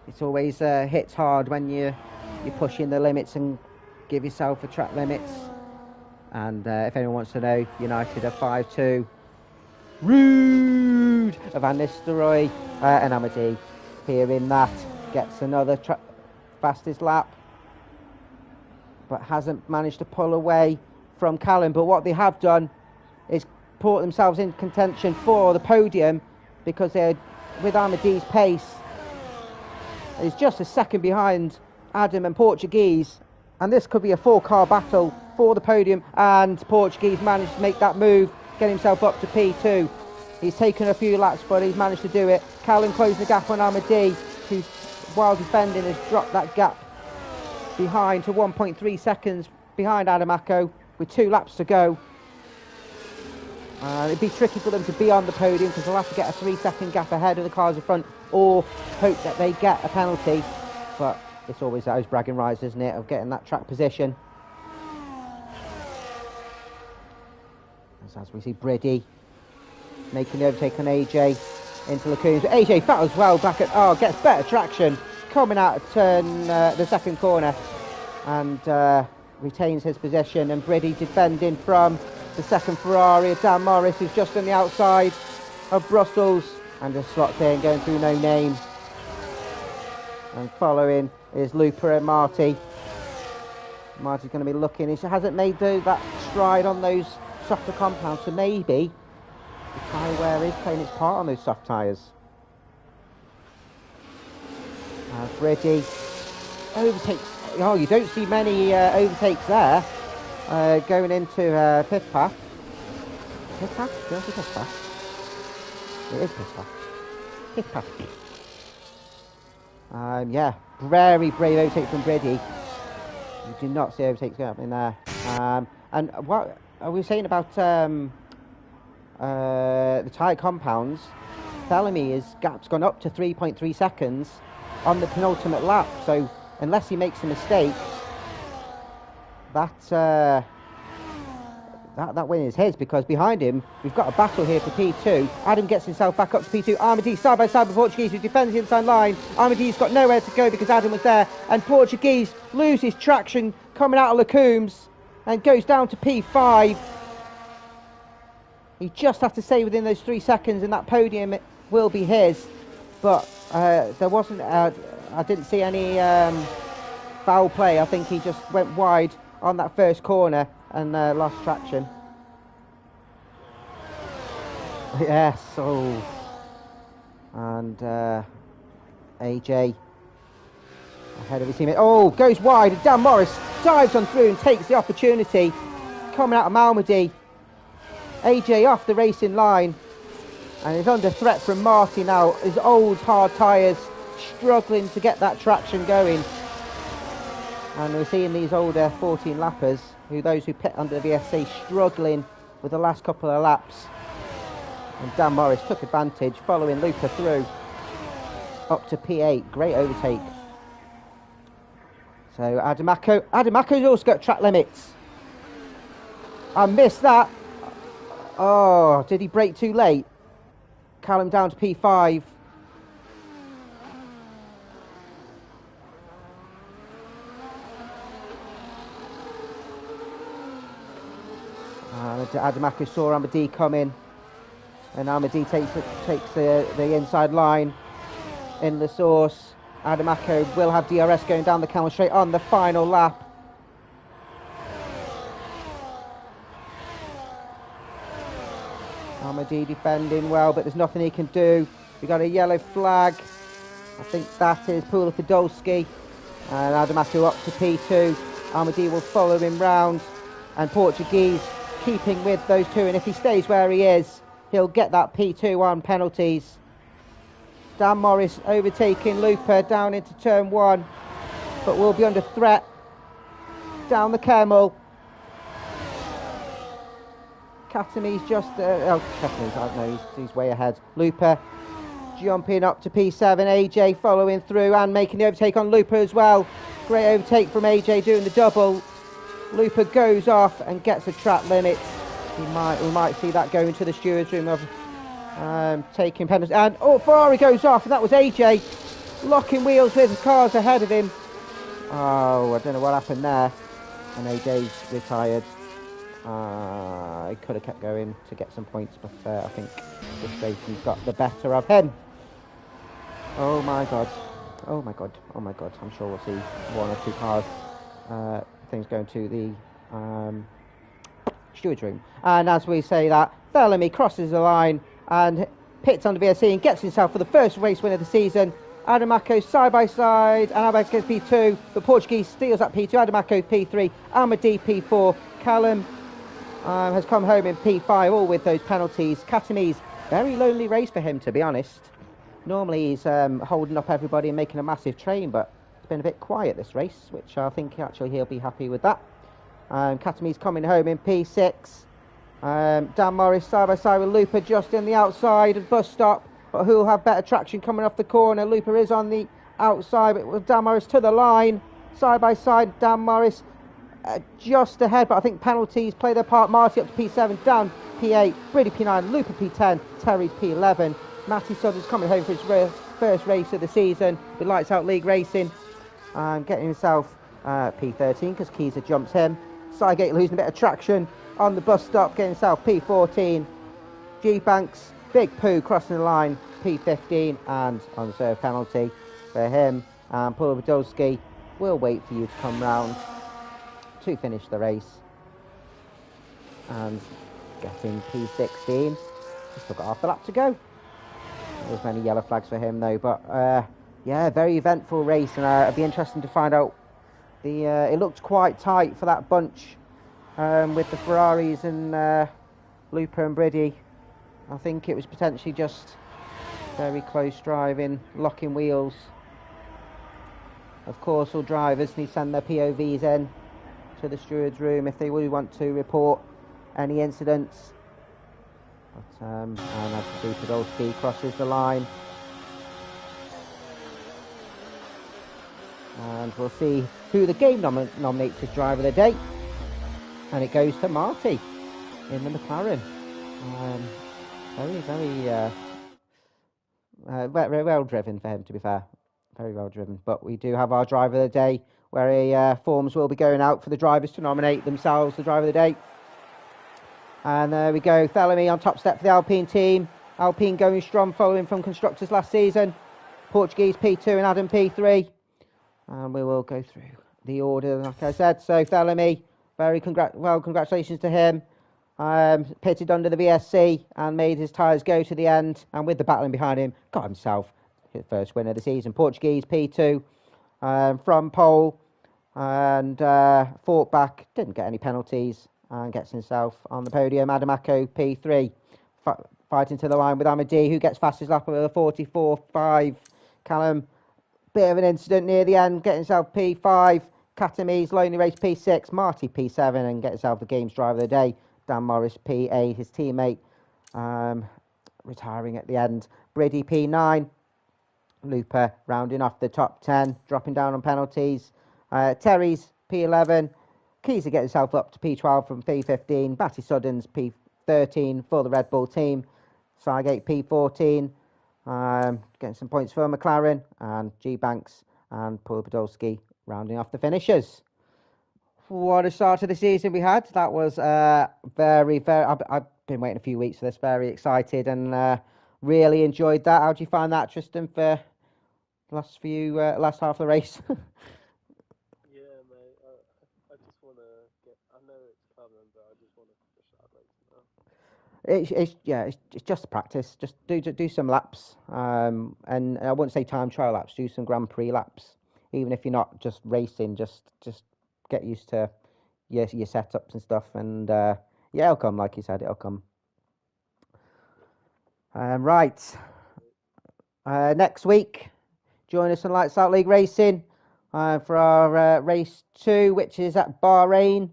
It always hits hard when you're pushing the limits and give yourself a track limits. And if anyone wants to know, United are 5-2. Rude of Van Nistelrooy, and Amadi hearing that gets another fastest lap, but hasn't managed to pull away from Callum. But what they have done is put themselves in contention for the podium, because they're with Amadi's pace. He's just a second behind Adam and Portuguese, and this could be a 4-car battle for the podium, and Portuguese managed to make that move, get himself up to P2. He's taken a few laps, but he's managed to do it. Callum closed the gap on Amadi, who, while defending, has dropped that gap behind to 1.3 seconds behind Adamaco with 2 laps to go. It'd be tricky for them to be on the podium, because they'll have to get a 3-second gap ahead of the cars in front, or hope that they get a penalty. But it's always those bragging rights, isn't it, of getting that track position. As we see Briddy making the overtake on AJ into Lacoons. AJ battles well back at, gets better traction coming out of turn, the second corner, and retains his position. And Briddy defending from the second Ferrari of Dan Morris, who's just on the outside of Brussels, and just slots in, going through no name. And following is Looper and Marty. Marty's going to be looking. He hasn't made that stride on those softer compounds, so maybe the tyre wear is playing its part on those soft tyres. Briddy overtakes. Oh, you don't see many overtakes there. Going into pit path. Pit path? Do you have a pit path? It is pit path. Pit path. Yeah, very brave overtake from Briddy. You do not see overtakes going up in there. And what are we saying about the tyre compounds? Thelemy, his gap's gone up to 3.3 seconds. on the penultimate lap. So unless he makes a mistake, that win is his, because behind him we've got a battle here for P2. Adam gets himself back up to P2. Armadi side by side with Portuguese, who defends the inside line. Armadi's got nowhere to go because Adam was there, and Portuguese loses traction coming out of Lacombe's and goes down to P5. He just has to stay within those 3 seconds and that podium will be his. But there wasn't, I didn't see any foul play. I think he just went wide on that first corner and lost traction. Yes, oh. And AJ ahead of his teammate. Oh, goes wide, and Dan Morris dives on through and takes the opportunity. Coming out of Malmedy. AJ off the racing line and is under threat from Marty now. His old hard tyres struggling to get that traction going. And we're seeing these older 14 lappers, those who pit under the VSC, struggling with the last couple of laps. And Dan Morris took advantage, following Luca through up to P8. Great overtake. So Adamako's also got track limits. I missed that. Oh, did he brake too late? Callum down to P5. Adamako saw Amadi coming, and Amadi takes the inside line in the source. Adamako will have DRS going down the Camel Straight on the final lap. Amadi defending well, but there's nothing he can do. We got a yellow flag. I think that is Pula Podolski. And Adamako up to P2. Amadi will follow him round. And Portuguese keeping with those two. And if he stays where he is, he'll get that P2 on penalties. Dan Morris overtaking Lupa down into turn 1. But will be under threat. Down the Camel. Katami's just, Katami's, I don't know, he's way ahead. Lupa jumping up to P7, AJ following through and making the overtake on Lupa as well. Great overtake from AJ doing the double. Lupa goes off and gets a track limit. We might see that go into the stewards room of taking penalties. And Ferrari goes off, and that was AJ locking wheels with the cars ahead of him. Oh, I don't know what happened there. And AJ's retired. He could have kept going to get some points, but I think frustration's got the better of him. Oh my god. Oh my god. Oh my god. I'm sure we'll see 1 or 2 cars. Things going to the stewards room. And as we say that, Bellamy crosses the line and pits on the VSC and gets himself for the first race win of the season. Adamako side by side, and Adamako gets P2. The Portuguese steals that P2. Adamako P3, Amadi P4. Callum has come home in P5, all with those penalties. Katami's very lonely race for him, to be honest. Normally he's holding up everybody and making a massive train, but it's been a bit quiet this race, which I think actually he'll be happy with that. Katami's coming home in P6. Dan Morris side by side with Lupa just in the outside of the bus stop, but who'll have better traction coming off the corner. Lupa is on the outside, but with Dan Morris to the line, side by side. Dan Morris just ahead, but I think penalties play their part. Marty up to P7, Dan P8, Brady P9, Lupa P10, Terry's P11. Matty Sutter's coming home for his first race of the season with Lights Out League Racing, and getting himself P13 because Keezer jumps him. Sygate losing a bit of traction on the bus stop, getting himself P14. G Banks, Big Pooh crossing the line, P15, and unserved penalty for him. And Paul Podolski will wait for you to come round to finish the race. And getting P16. He's still got half the lap to go. There's many yellow flags for him though, but yeah, very eventful race, and it'd be interesting to find out. It looked quite tight for that bunch with the Ferraris and Lupa and Brady. I think it was potentially just very close driving, locking wheels. Of course, all drivers need to send their POVs in to the stewards room if they really want to report any incidents. But and as the Podolski crosses the line. And we'll see who the game nominates as driver of the day. And it goes to Marty in the McLaren. Very well driven for him, to be fair. Very well driven. But we do have our driver of the day, where forms will be going out for the drivers to nominate themselves the driver of the day. And there we go. Thelemy on top step for the Alpine team. Alpine going strong, following from constructors last season. Portuguese P2 and Adam P3. And we will go through the order, like I said. So Thelemy, congratulations to him. Pitted under the VSC and made his tyres go to the end. And with the battling behind him, got himself his first win of the season. Portuguese P2 from pole. And fought back, didn't get any penalties. And gets himself on the podium. Adamako P3 fighting to the line with Amadi, who gets fastest lap of the 44.5. Callum, bit of an incident near the end, getting himself P5. Katamise, Lonely Race P6. Marty P7 and get himself the game's driver of the day. Dan Morris P8, his teammate, retiring at the end. Brady P9. Looper rounding off the top 10, dropping down on penalties. Terry's P11. Keezer gets himself up to P12 from P15. Batty Sudden's P13 for the Red Bull team. Sargate P14. Getting some points for McLaren. And G Banks and Paul Podolski rounding off the finishers. What a start to the season we had. That was very... I've been waiting a few weeks for this. Very excited and really enjoyed that. How do you find that, Tristan, for last half of the race? Yeah, mate. I just want to get. I know it's coming, but I just want to push that race now. It's just practice. Just do some laps, and I wouldn't say time trial laps. Do some Grand Prix laps, even if you're not just racing. Just get used to your setups and stuff, and it'll come, like you said, it'll come. Right. Next week, join us on Lights Out League Racing for our race 2, which is at Bahrain.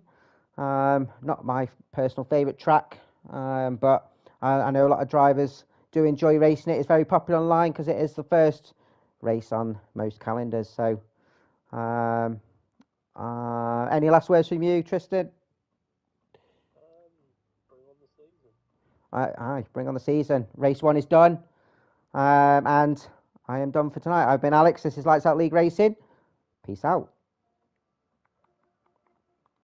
Not my personal favourite track, but I know a lot of drivers do enjoy racing it. It's very popular online because it is the first race on most calendars. So, any last words from you, Tristan? Bring on the season. Aye, bring on the season. Race 1 is done, and I am done for tonight. I've been Alex. This is Lights Out League Racing. Peace out.